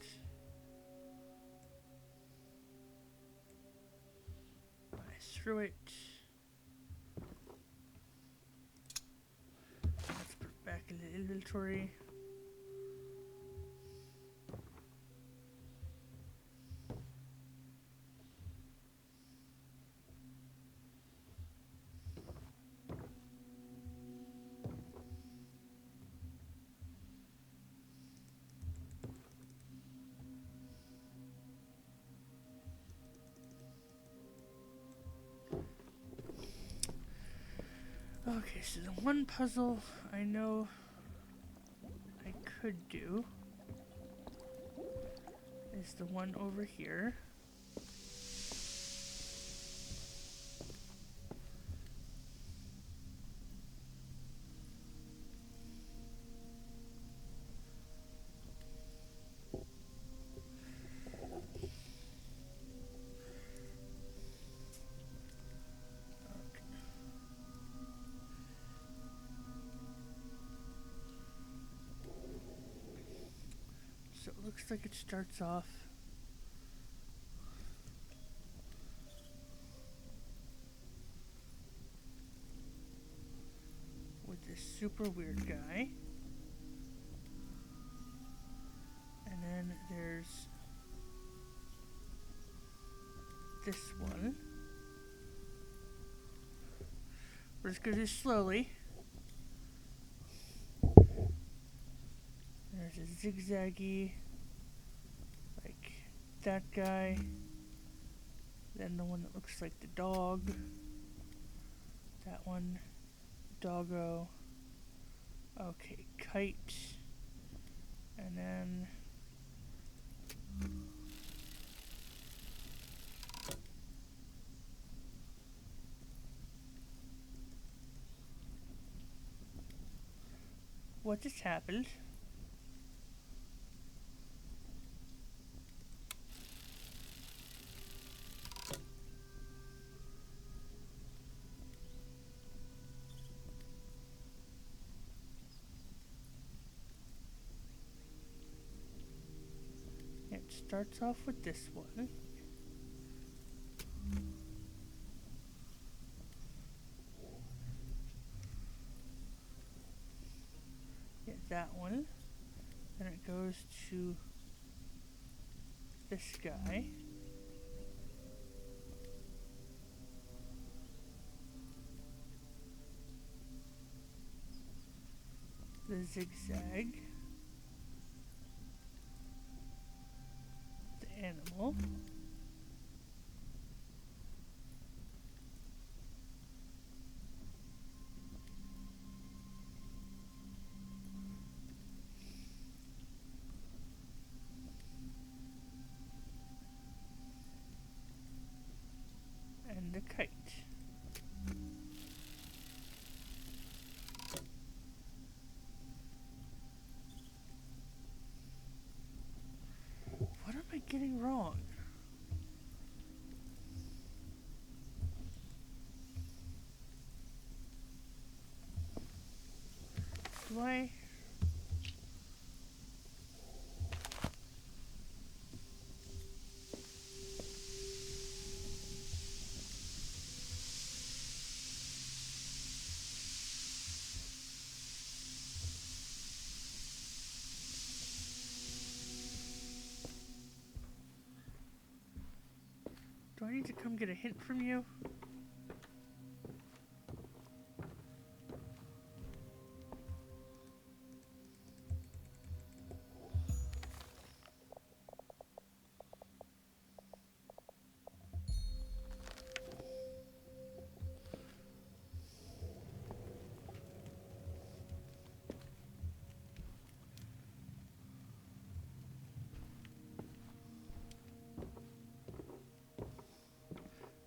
I threw it. Let's put it back in the inventory. Okay, so the one puzzle I know I could do is the one over here. So it looks like it starts off with this super weird guy. And then there's this one. We're just gonna do slowly. There's a zigzaggy, like that guy. Then the one that looks like the dog. That one. Doggo. Okay, kite. And then what just happened? It starts off with this one. Yeah, that one. Then it goes to this guy. The zigzag. The animal. And the kite. What am I getting wrong? Do I? Do I need to come get a hint from you?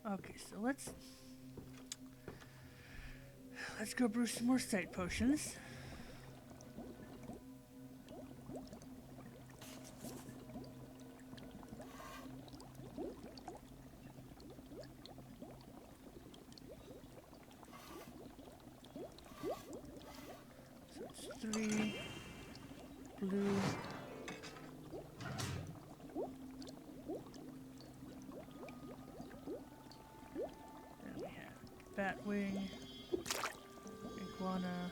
Okay, so let's go brew some more sight potions. So it's 3 blue, Batwing, iguana,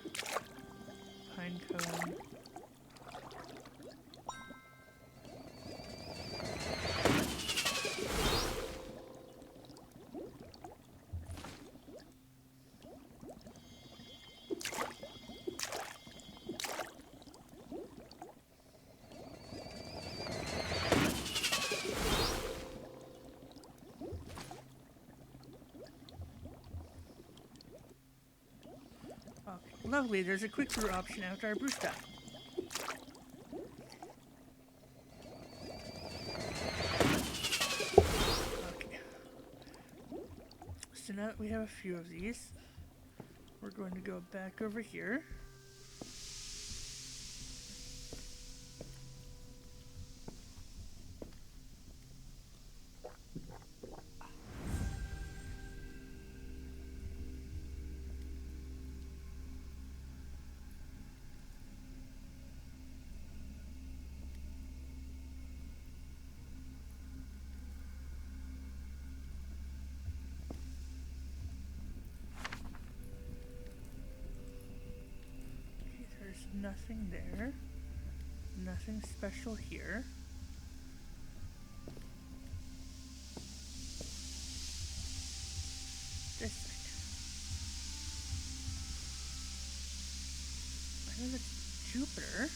pinecone. Okay, lovely. There's a quick brew option after our brew stop. Okay. So now that we have a few of these, we're going to go back over here. Okay, there's nothing there. Nothing special here. This thing. I know that's Jupiter.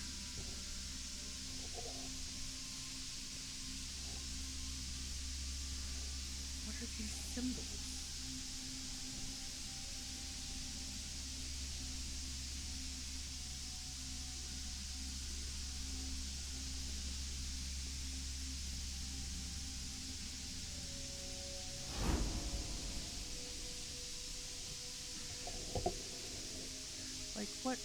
What are these symbols? Like what?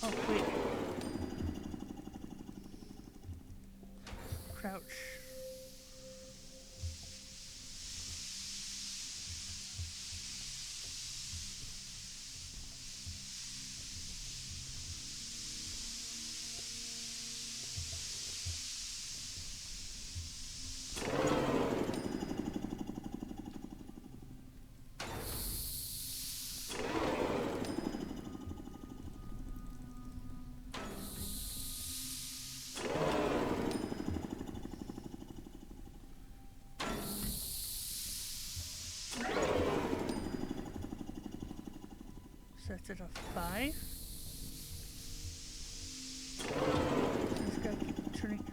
Oh, wait. Crouch. Sets it a 5. Just gotta keep turning.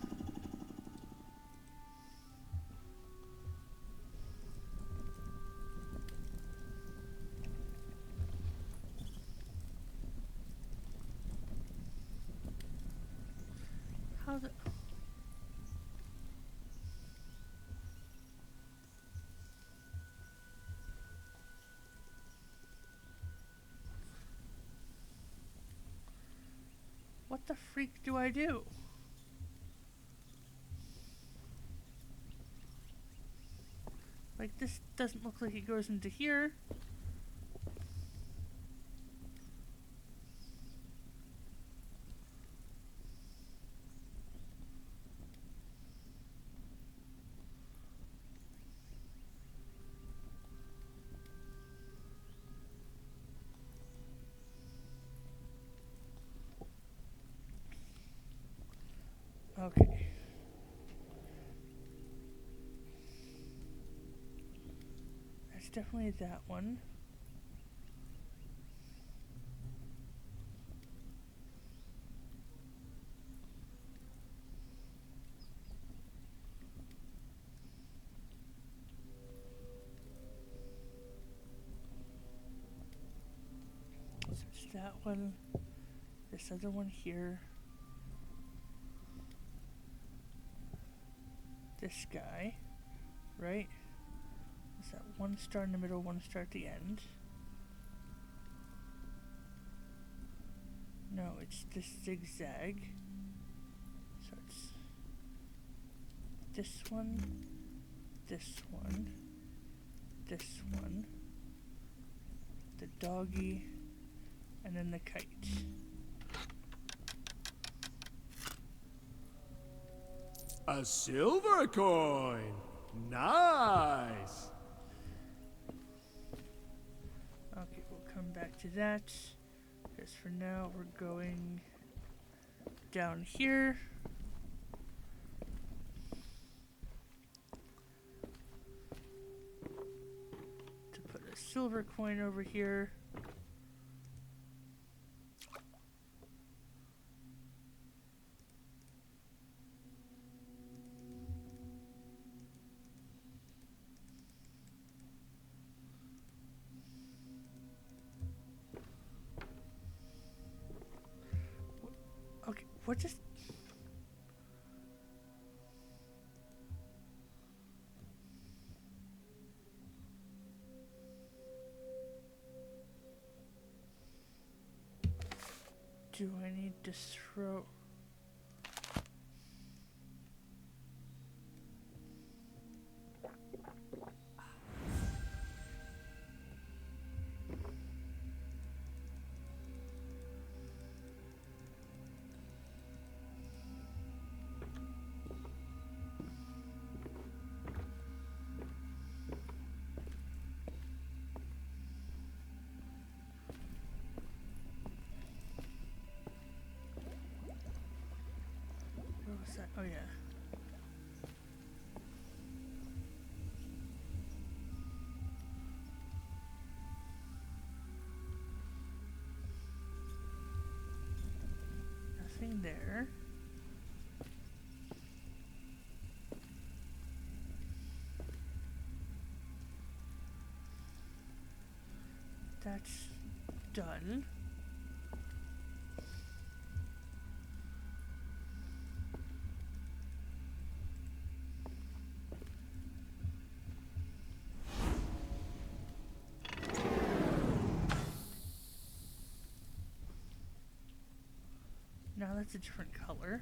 How the... What the freak do I do? Like, this doesn't look like it goes into here. Okay. That's definitely that one. So it's that one. This other one here. this guy, right? Is that 1 star in the middle, 1 star at the end? No, it's this zigzag. So it's this one, this one, this one, the doggy, and then the kite. A silver coin! Nice! Okay, we'll come back to that. Because for now, we're going down here. To put a silver coin over here. Okay, what just... Do I need to throw... What was that? Oh, yeah. Nothing there. That's done. Now that's a different color.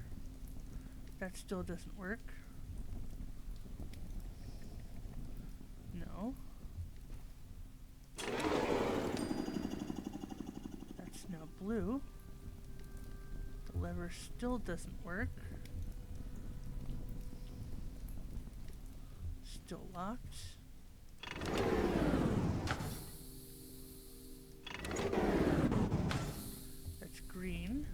That still doesn't work. No. That's now blue. The lever still doesn't work. Still locked. That's green.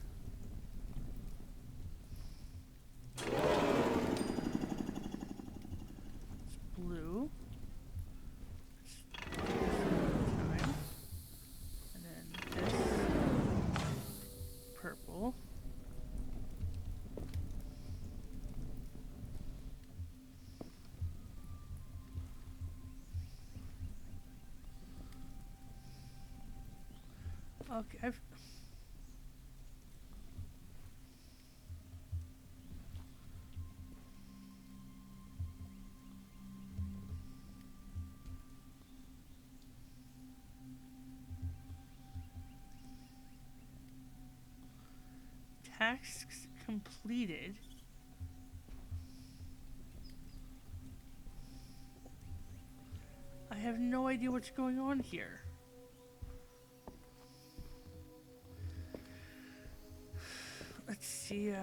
It's blue. Time. And then this. Purple. Okay, I've... Tasks completed. I have no idea what's going on here. Let's see,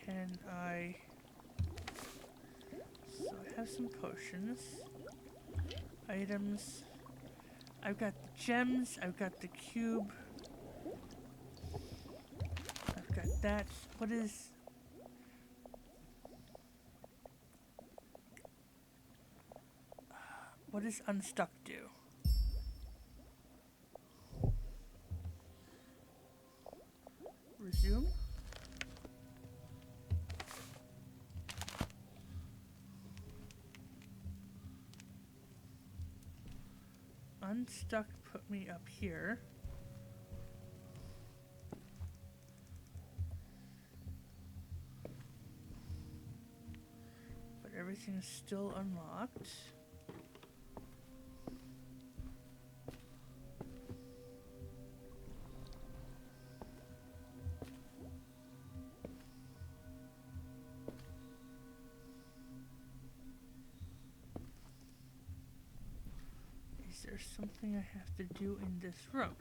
can I... So I have some potions. Items. I've got the gems, I've got the cube. I've got that. What is... What does unstuck do? Resume? Unstuck put me up here. Everything's still unlocked. Is there something I have to do in this room?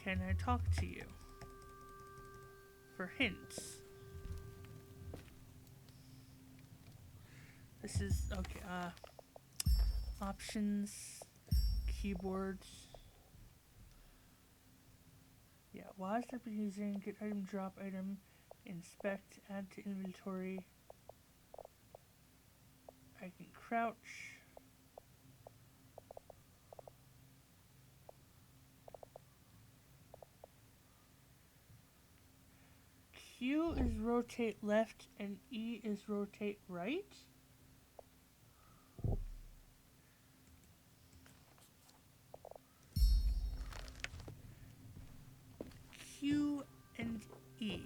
Can I talk to you? For hints. This is, okay, options, keyboards. Yeah, why should I be using get item, drop item, inspect, add to inventory. I can crouch. Q is rotate left and E is rotate right. Q and E.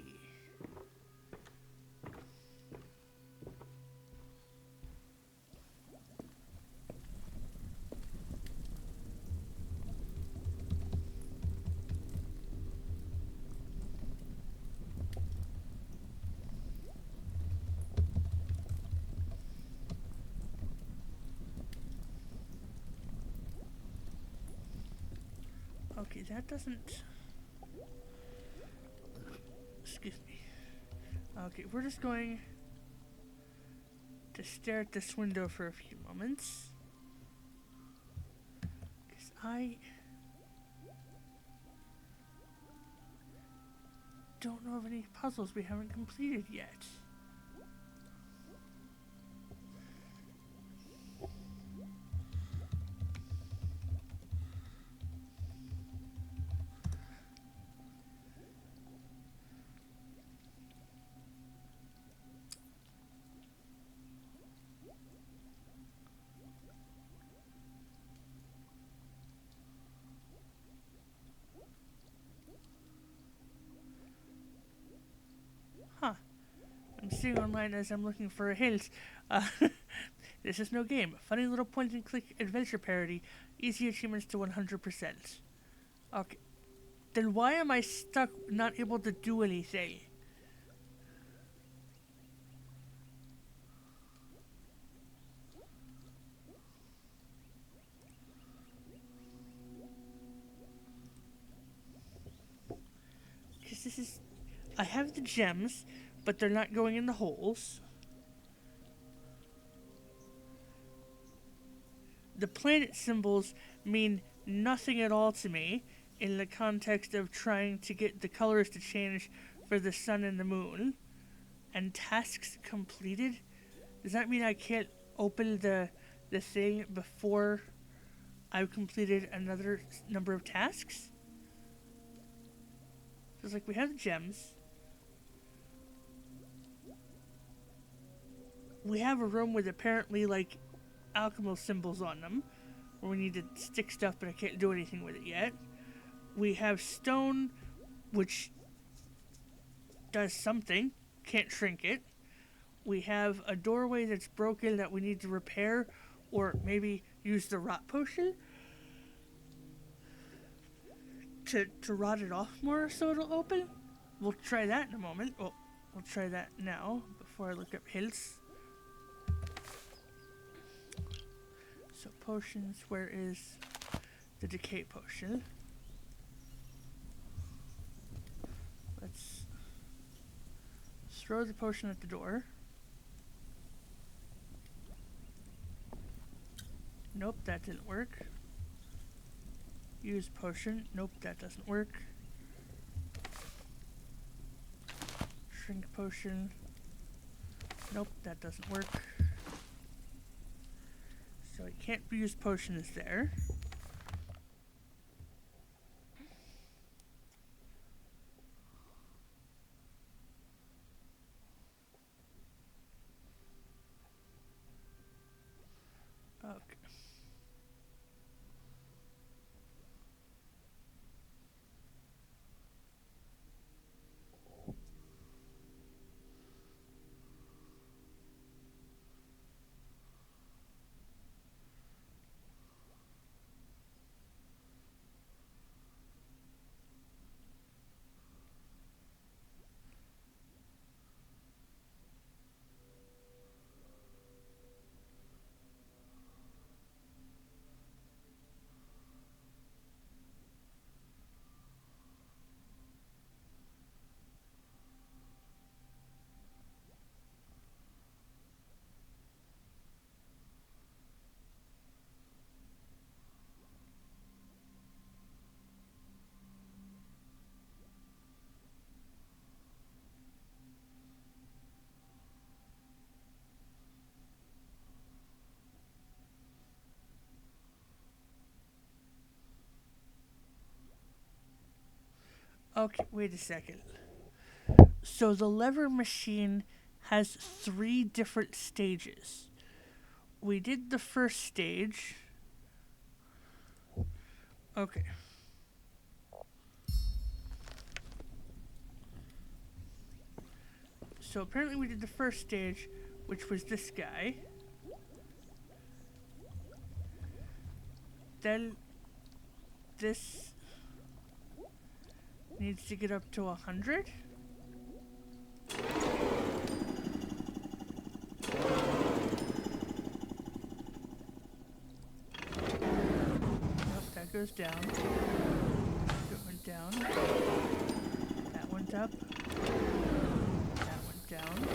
Okay, that doesn't... Excuse me. Okay, we're just going to stare at this window for a few moments. Because I don't know of any puzzles we haven't completed yet. Huh. I'm seeing online as I'm looking for a hint. This is no game. Funny little point-and-click adventure parody. Easy achievements to 100%. Okay. Then why am I stuck, not able to do anything? Because this is... I have the gems, but they're not going in the holes. The planet symbols mean nothing at all to me in the context of trying to get the colors to change for the sun and the moon. And tasks completed? Does that mean I can't open the thing before I've completed another number of tasks? So it's like we have the gems. We have a room with apparently like alchemical symbols on them where we need to stick stuff, but I can't do anything with it yet. We have stone, which does something, can't shrink it. We have a doorway that's broken that we need to repair, or maybe use the rot potion to rot it off more so it'll open. We'll try that in a moment. Well, we'll try that now before I look up hints. So potions, where is the decay potion? Let's throw the potion at the door. Nope, that didn't work. Use potion. Nope, that doesn't work. Shrink potion. Nope, that doesn't work. So I can't use potions there. Okay. Okay, wait a second. So the lever machine has 3 different stages. We did the first stage. Okay. So apparently we did the first stage, which was this guy. Then this needs to get up to 100. Nope, that goes down. That went down. That went up. That went down.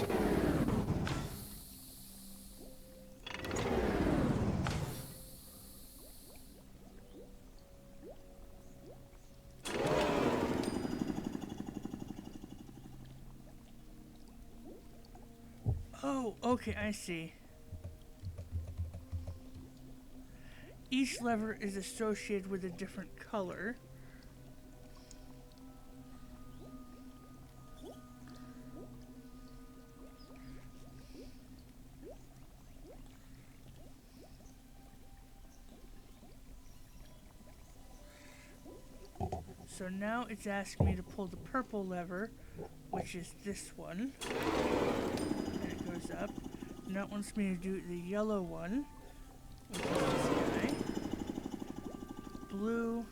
Oh, okay, I see. Each lever is associated with a different color. So now it's asking me to pull the purple lever, which is this one. And it goes up. Now it wants me to do the yellow one, which is this guy. Blue.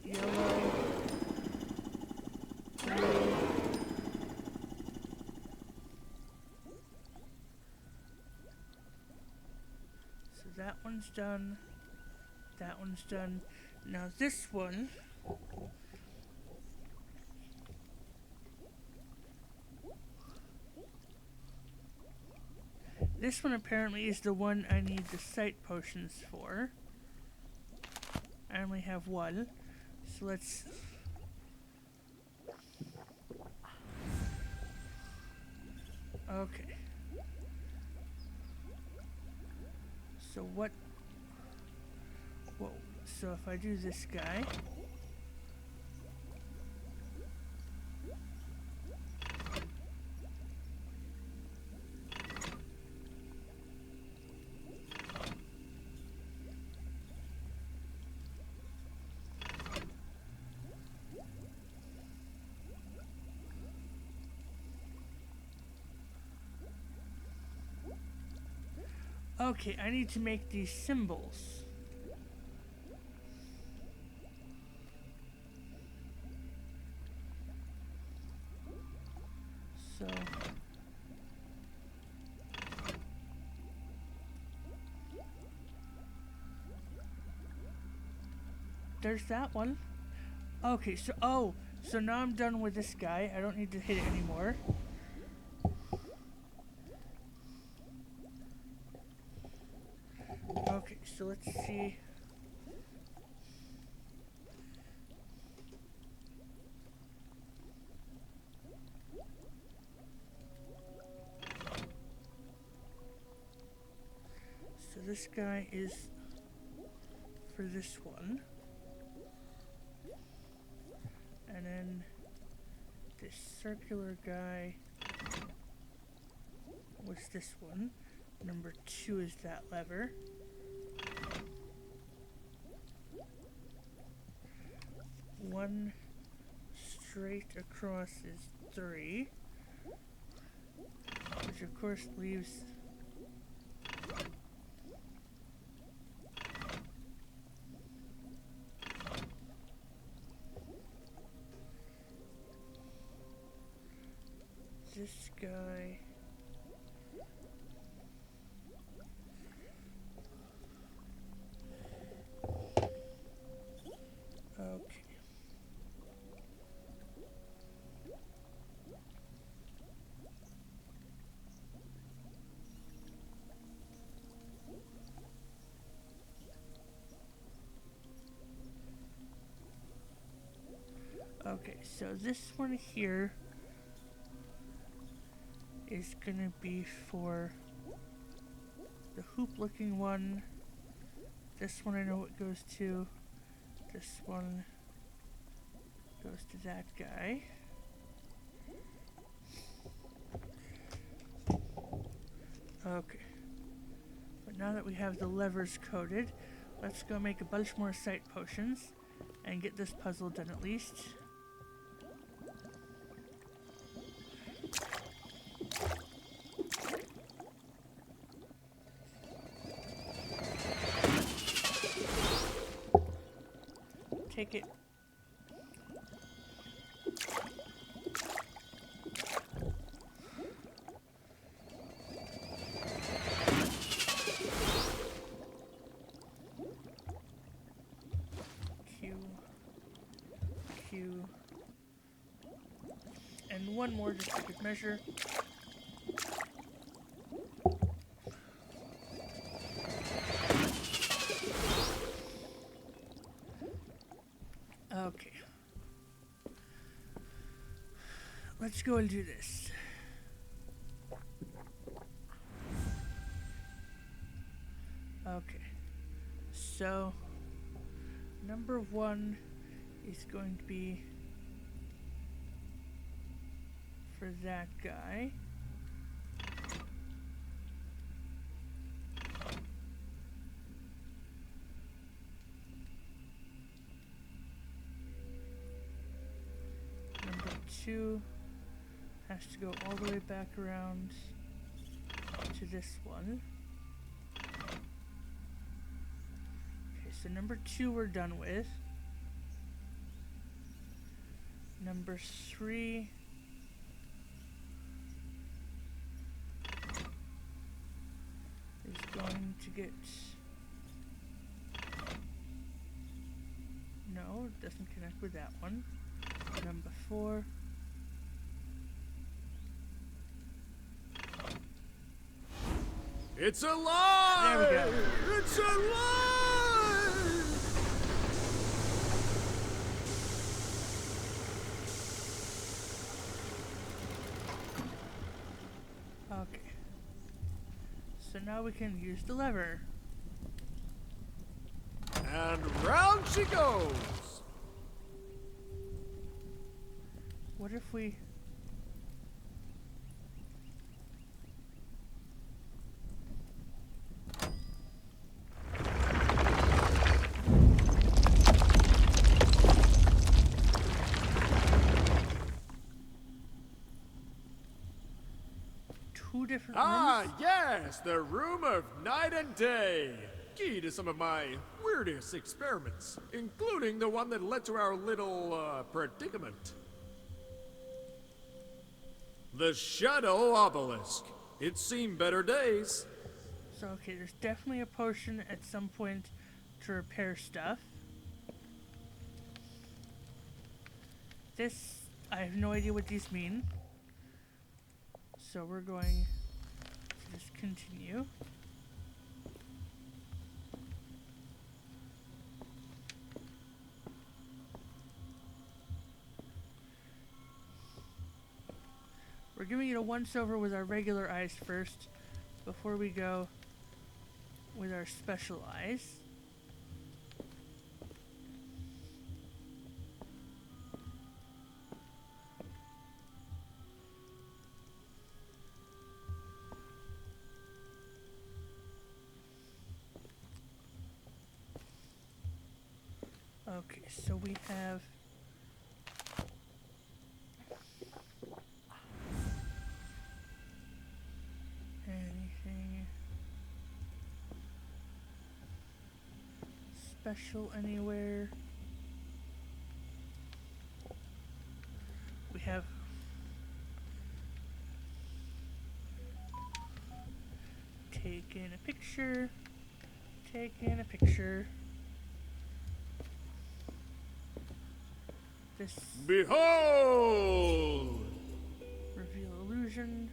Yellow. Blue. So that one's done. That one's done. Now this one. This one apparently is the one I need the sight potions for. I only have one. So let's... Okay. So what... Whoa. So if I do this guy... Okay, I need to make these symbols. So... There's that one. Okay, so... Oh! So now I'm done with this guy. I don't need to hit it anymore. Okay, so let's see. So this guy is for this one. And then this circular guy was this one. Number 2 is that lever. One straight across is 3, which of course leaves this guy. Okay. Okay, so this one here is gonna be for the hoop looking one. This one I know what goes to. This one Goes to that guy. Okay. But now that we have the levers coded, let's go make a bunch more sight potions and get this puzzle done at least. Take it. Q. And one more just for good measure. Okay. Let's go and do this. Okay. So, number 1 is going to be for that guy. Number 2 has to go all the way back around to this one. Okay, so number 2 we're done with. Number 3 is going to get... No, it doesn't connect with that one. Number 4. It's alive! There we go. It's alive! Okay. So now we can use the lever. And round she goes! What if we... two different rooms? Yes, the room of night and day. Key to some of my weirdest experiments, including the one that led to our little, predicament. The Shadow Obelisk. It's seen better days. So, okay, there's definitely a potion at some point to repair stuff. This, I have no idea what these mean. So we're going to just continue. We're giving it a once-over with our regular eyes first, before we go with our special eyes. Okay, so we have anything special anywhere? We have taken a picture, taken a picture. This Behold! reveal illusion.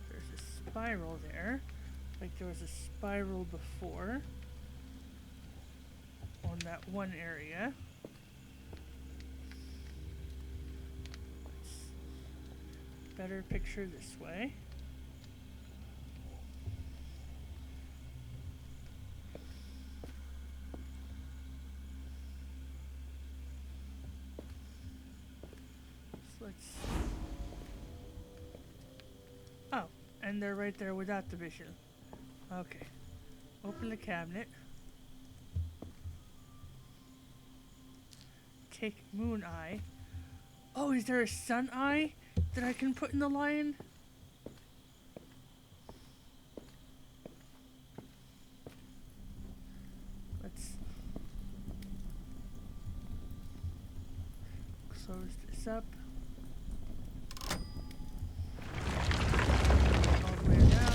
There's a spiral there, like there was a spiral before on that one area. Better picture this way. and they're right there without the vision. Okay. Open the cabinet. Take moon eye. Oh, is there a sun eye that I can put in the lion? Let's close this up. All the way down.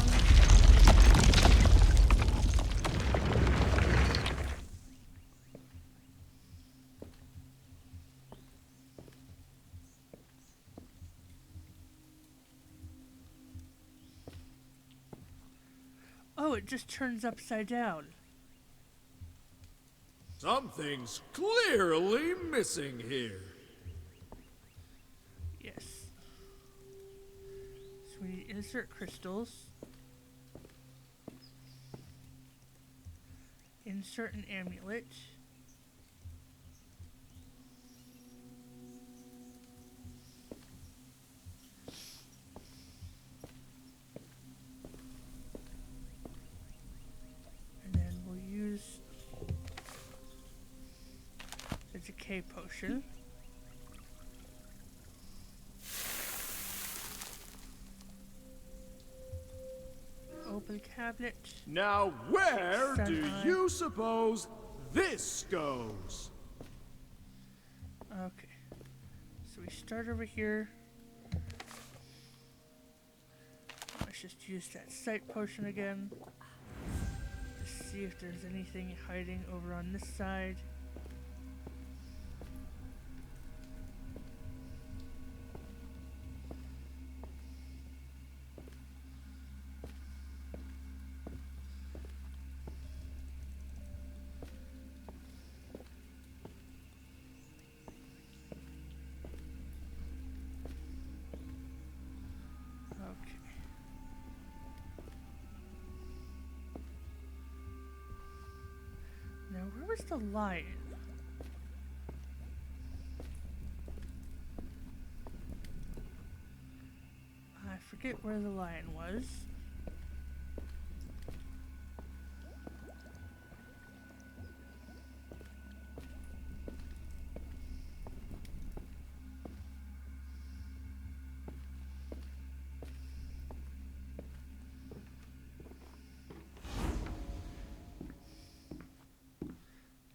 Oh, it just turns upside down. Something's clearly missing here. Yes. So we need to insert crystals. Insert an amulet. And then we'll use the decay potion. Open cabinet. Now, where Sun do eye. you suppose this goes? Okay. So we start over here. Let's just use that sight potion again. To see if there's anything hiding over on this side. Okay. Now, where was the lion? I forget where the lion was.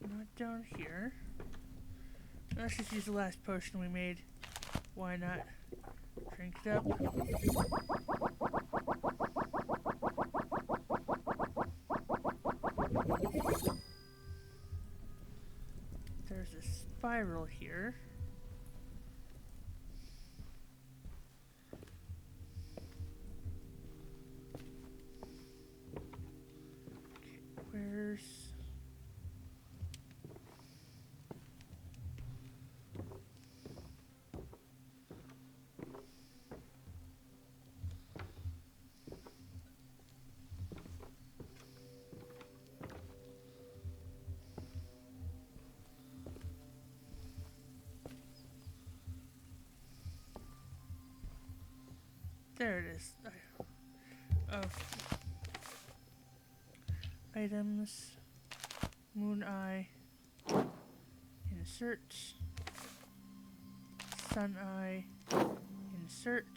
Not down here. Let's just use the last potion we made. Why not? Drink it up. There's a spiral here. Okay, where's... There it is. Oh. Items. Moon eye. Insert. Sun eye. Insert.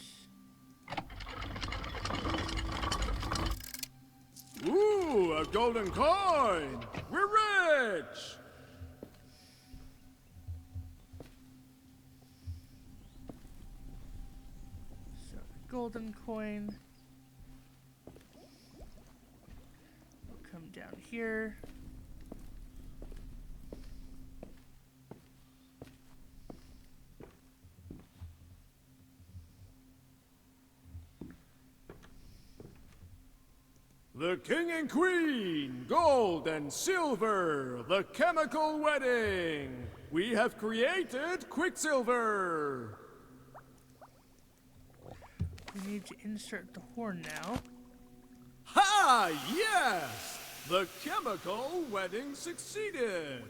Ooh, a golden coin! We're rich! So, golden coin. We'll come down here. The king and queen, gold and silver, the chemical wedding. We have created Quicksilver. We need to insert the horn now. Ha! Yes! The chemical wedding succeeded.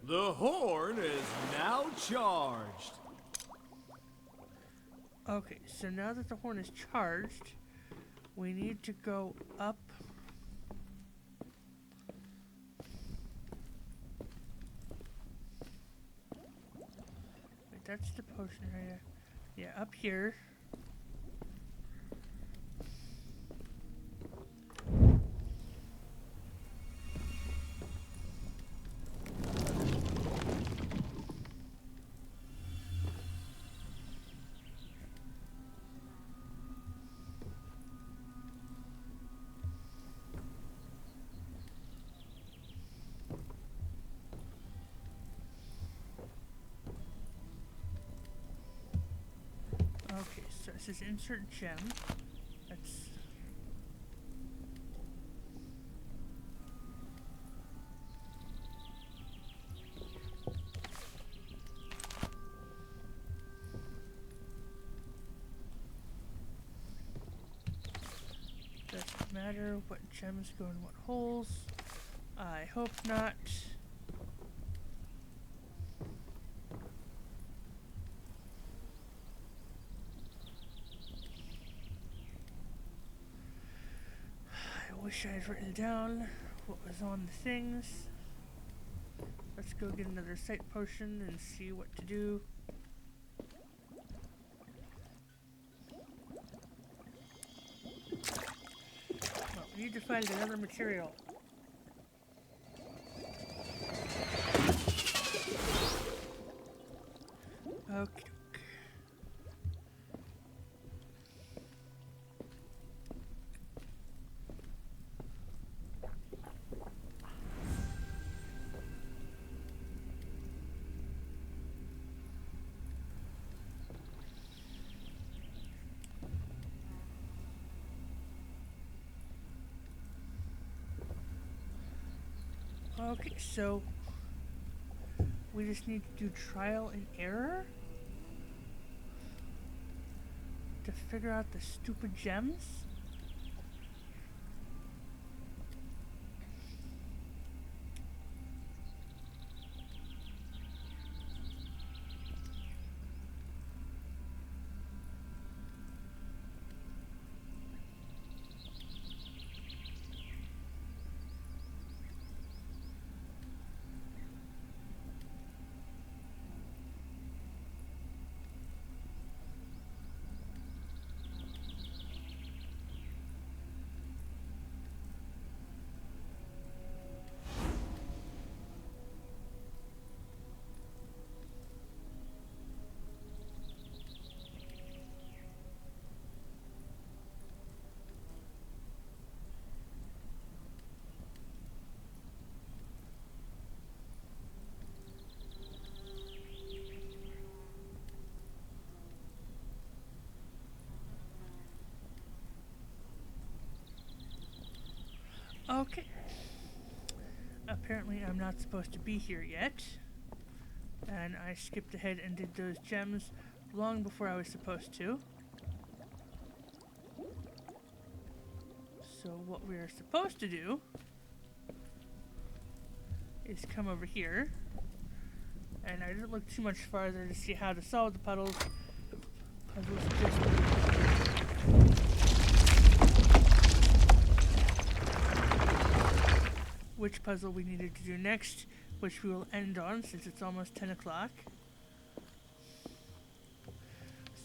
The horn is now charged. Okay, so now that the horn is charged, We need to go up. Wait, that's the potion right there. Yeah, up here. Okay, so it says insert gem. That's... Doesn't matter what gems go in what holes. I hope not. I wish I had written down what was on the things. Let's go get another sight potion and see what to do. Well, we need to find another material. Okay. Okay, so we just need to do trial and error to figure out the stupid gems. Okay. Apparently I'm not supposed to be here yet. And I skipped ahead and did those gems long before I was supposed to. So what we're supposed to do is come over here. And I didn't look too much farther to see how to solve the puzzles. Which puzzle we needed to do next, which we will end on since it's almost 10 o'clock.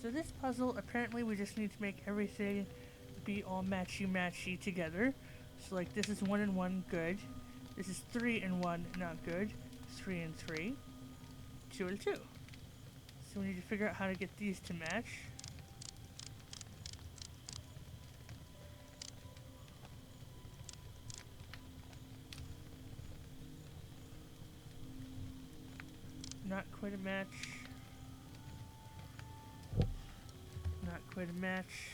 So this puzzle, apparently we just need to make everything be all matchy-matchy together. So like this is 1 and 1, good. This is 3 and 1, not good. 3 and 3. 2 and 2. So we need to figure out how to get these to match. Not quite a match. Not quite a match.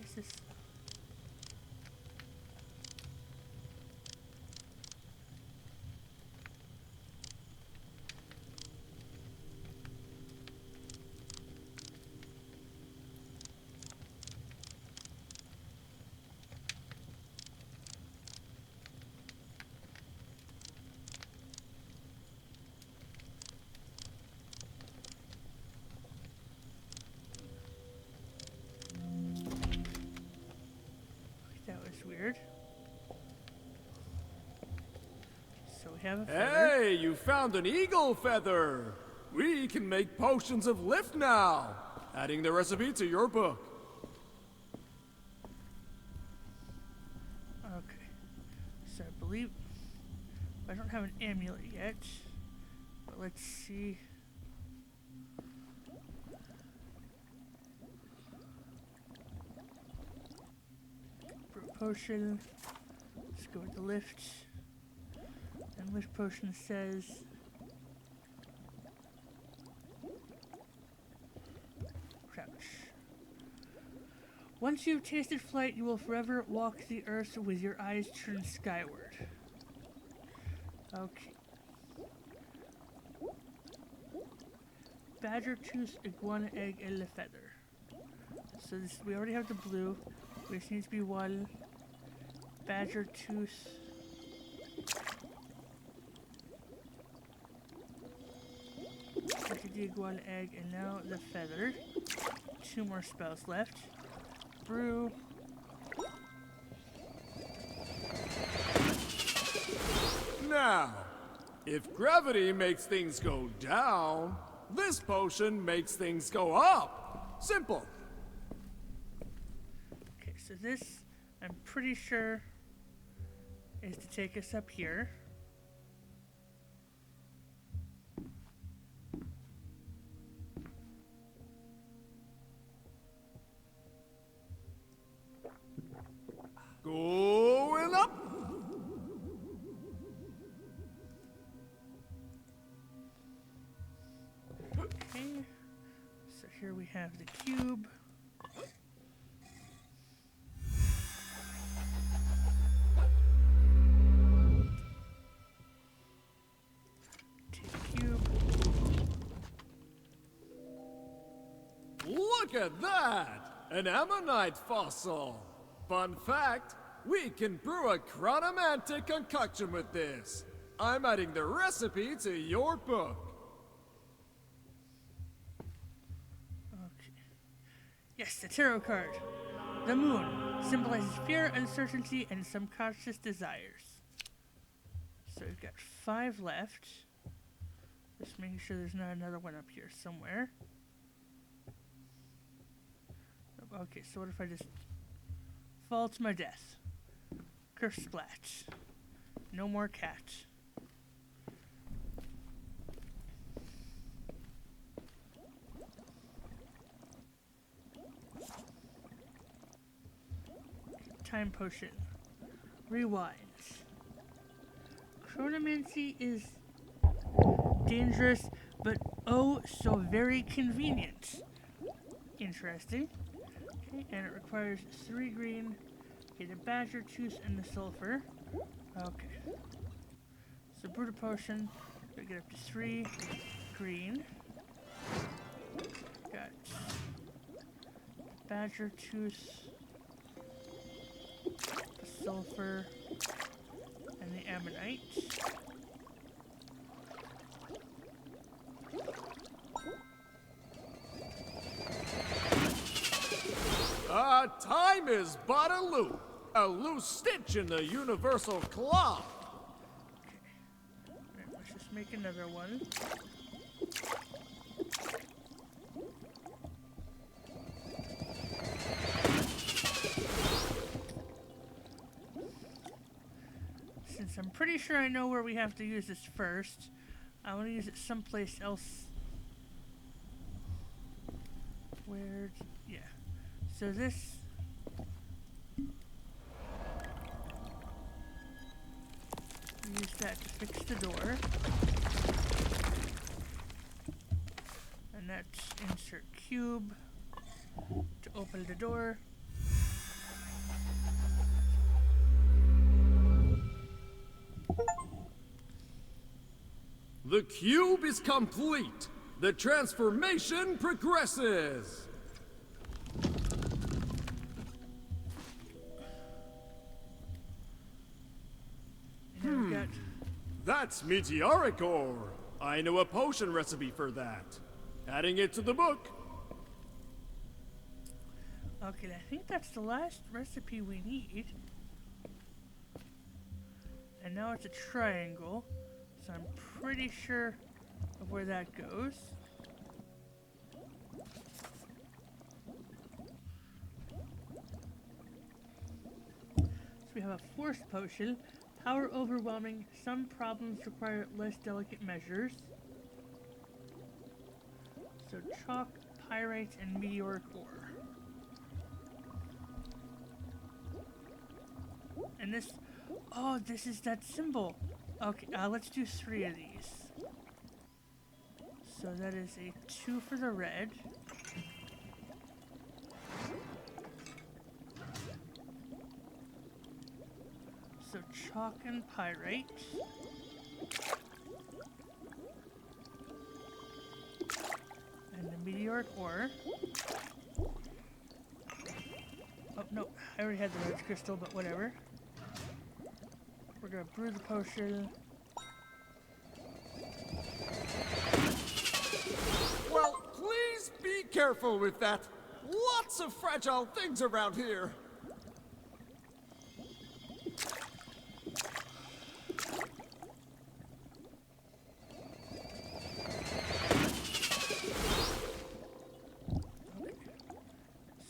is this? That was weird. So we have a feather. Hey, you found an eagle feather! We can make potions of lift now! Adding the recipe to your book. Okay. So I believe I don't have an amulet yet. But let's see. Brew potion. Let's go with the lift. And lift potion says crouch. Once you've tasted flight, you will forever walk the earth with your eyes turned skyward. Okay. Badger tooth, iguana egg, and the feather. So this, we already have the blue. Which needs to be one. Badger tooth. The iguana egg, and now the feather. 2 more spells left. Brew. Now, if gravity makes things go down, this potion makes things go up. Simple. Okay, so this, I'm pretty sure, is to take us up here. Going up. Okay, so here we have the cube. Take cube. Look at that! An ammonite fossil! Fun fact, we can brew a chronomantic concoction with this. I'm adding the recipe to your book. Okay. Yes, the tarot card. The moon symbolizes fear, uncertainty, and subconscious desires. So we've got 5 left. Just making sure there's not another one up here somewhere. Okay, so what if I just fall to my death? Curse splat. No more cat. Time potion. Rewind. Chronomancy is dangerous, but oh so very convenient. Interesting. Okay, and it requires 3 green, okay, the badger tooth and the sulfur. Okay. So brew a potion, we get up to 3 green. Got badger tooth, the sulfur, and the ammonite. Time is but a loop. A loose stitch in the universal clock. Okay. Alright, let's just make another one. Since I'm pretty sure I know where we have to use this first, I want to use it someplace else. Where? Yeah. So this. Use that to fix the door. And that's insert cube to open the door. The cube is complete. The transformation progresses. And we got That's meteoric ore. I know a potion recipe for that. Adding it to the book. okay, I think that's the last recipe we need. And now it's a triangle, so I'm pretty sure of where that goes. So we have a force potion, power overwhelming, some problems require less delicate measures. So chalk, pyrite, and meteoric ore. And this, oh, this is that symbol. Okay, let's do 3 of these. So that is a 2 for the red. So chalk and pyrite. And the meteoric ore. Oh, no, I already had the red crystal, but whatever. We're gonna brew the potion. Well, please be careful with that. Lots of fragile things around here.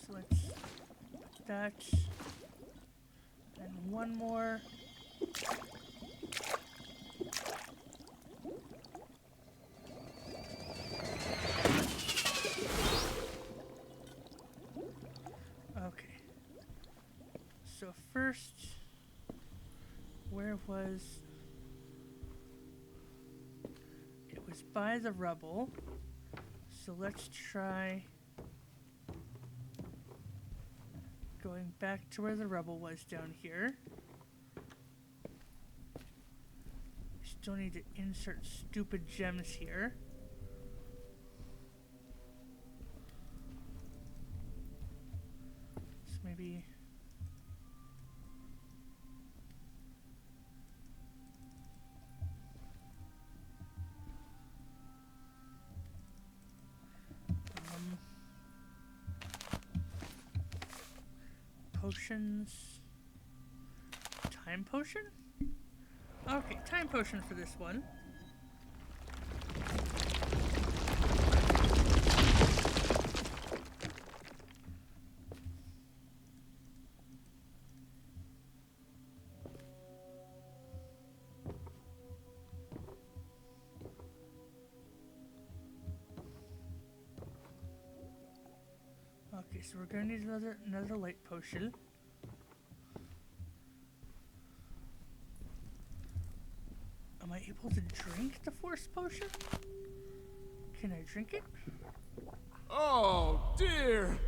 So let's put that. And one more. Okay. So first, where was... It was by the rubble. So let's try going back to where the rubble was down here. Still need to insert stupid gems here. So maybe... potions... Time potion? Okay, time potion for this one. Okay, so we're gonna need another light potion. Am I able to drink the force potion? Can I drink it? Oh, dear.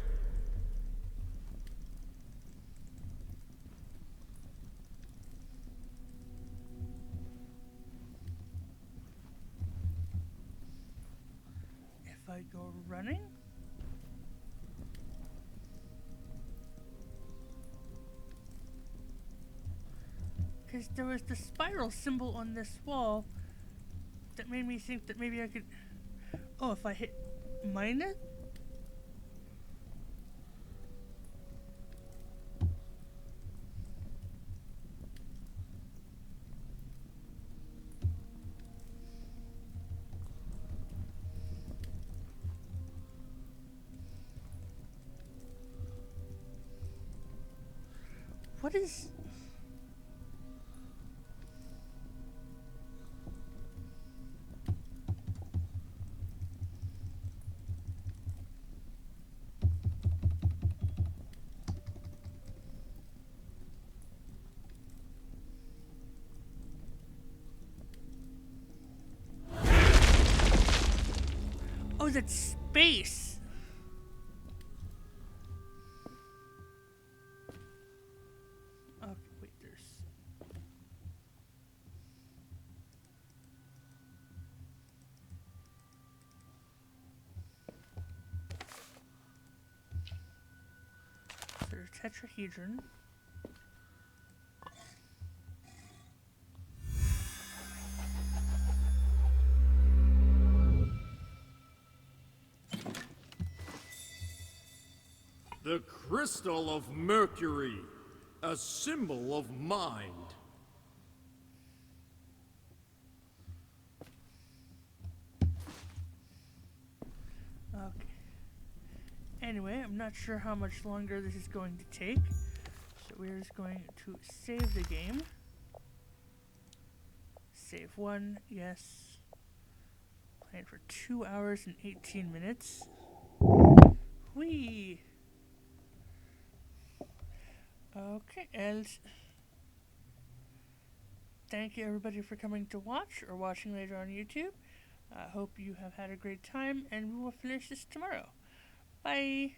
If I go running? Because there was the spiral symbol on this wall that made me think that maybe I could... Oh, if I hit minus? What is... Oh, that's space. Okay, wait, there's... tetrahedron. The crystal of Mercury, a symbol of mind. Okay. Anyway, I'm not sure how much longer this is going to take, so we're just going to save the game. Save one, yes. Playing for 2 hours and 18 minutes. Whee! Okay, and thank you everybody for coming to watch or watching later on YouTube. I hope you have had a great time, and we will finish this tomorrow. Bye!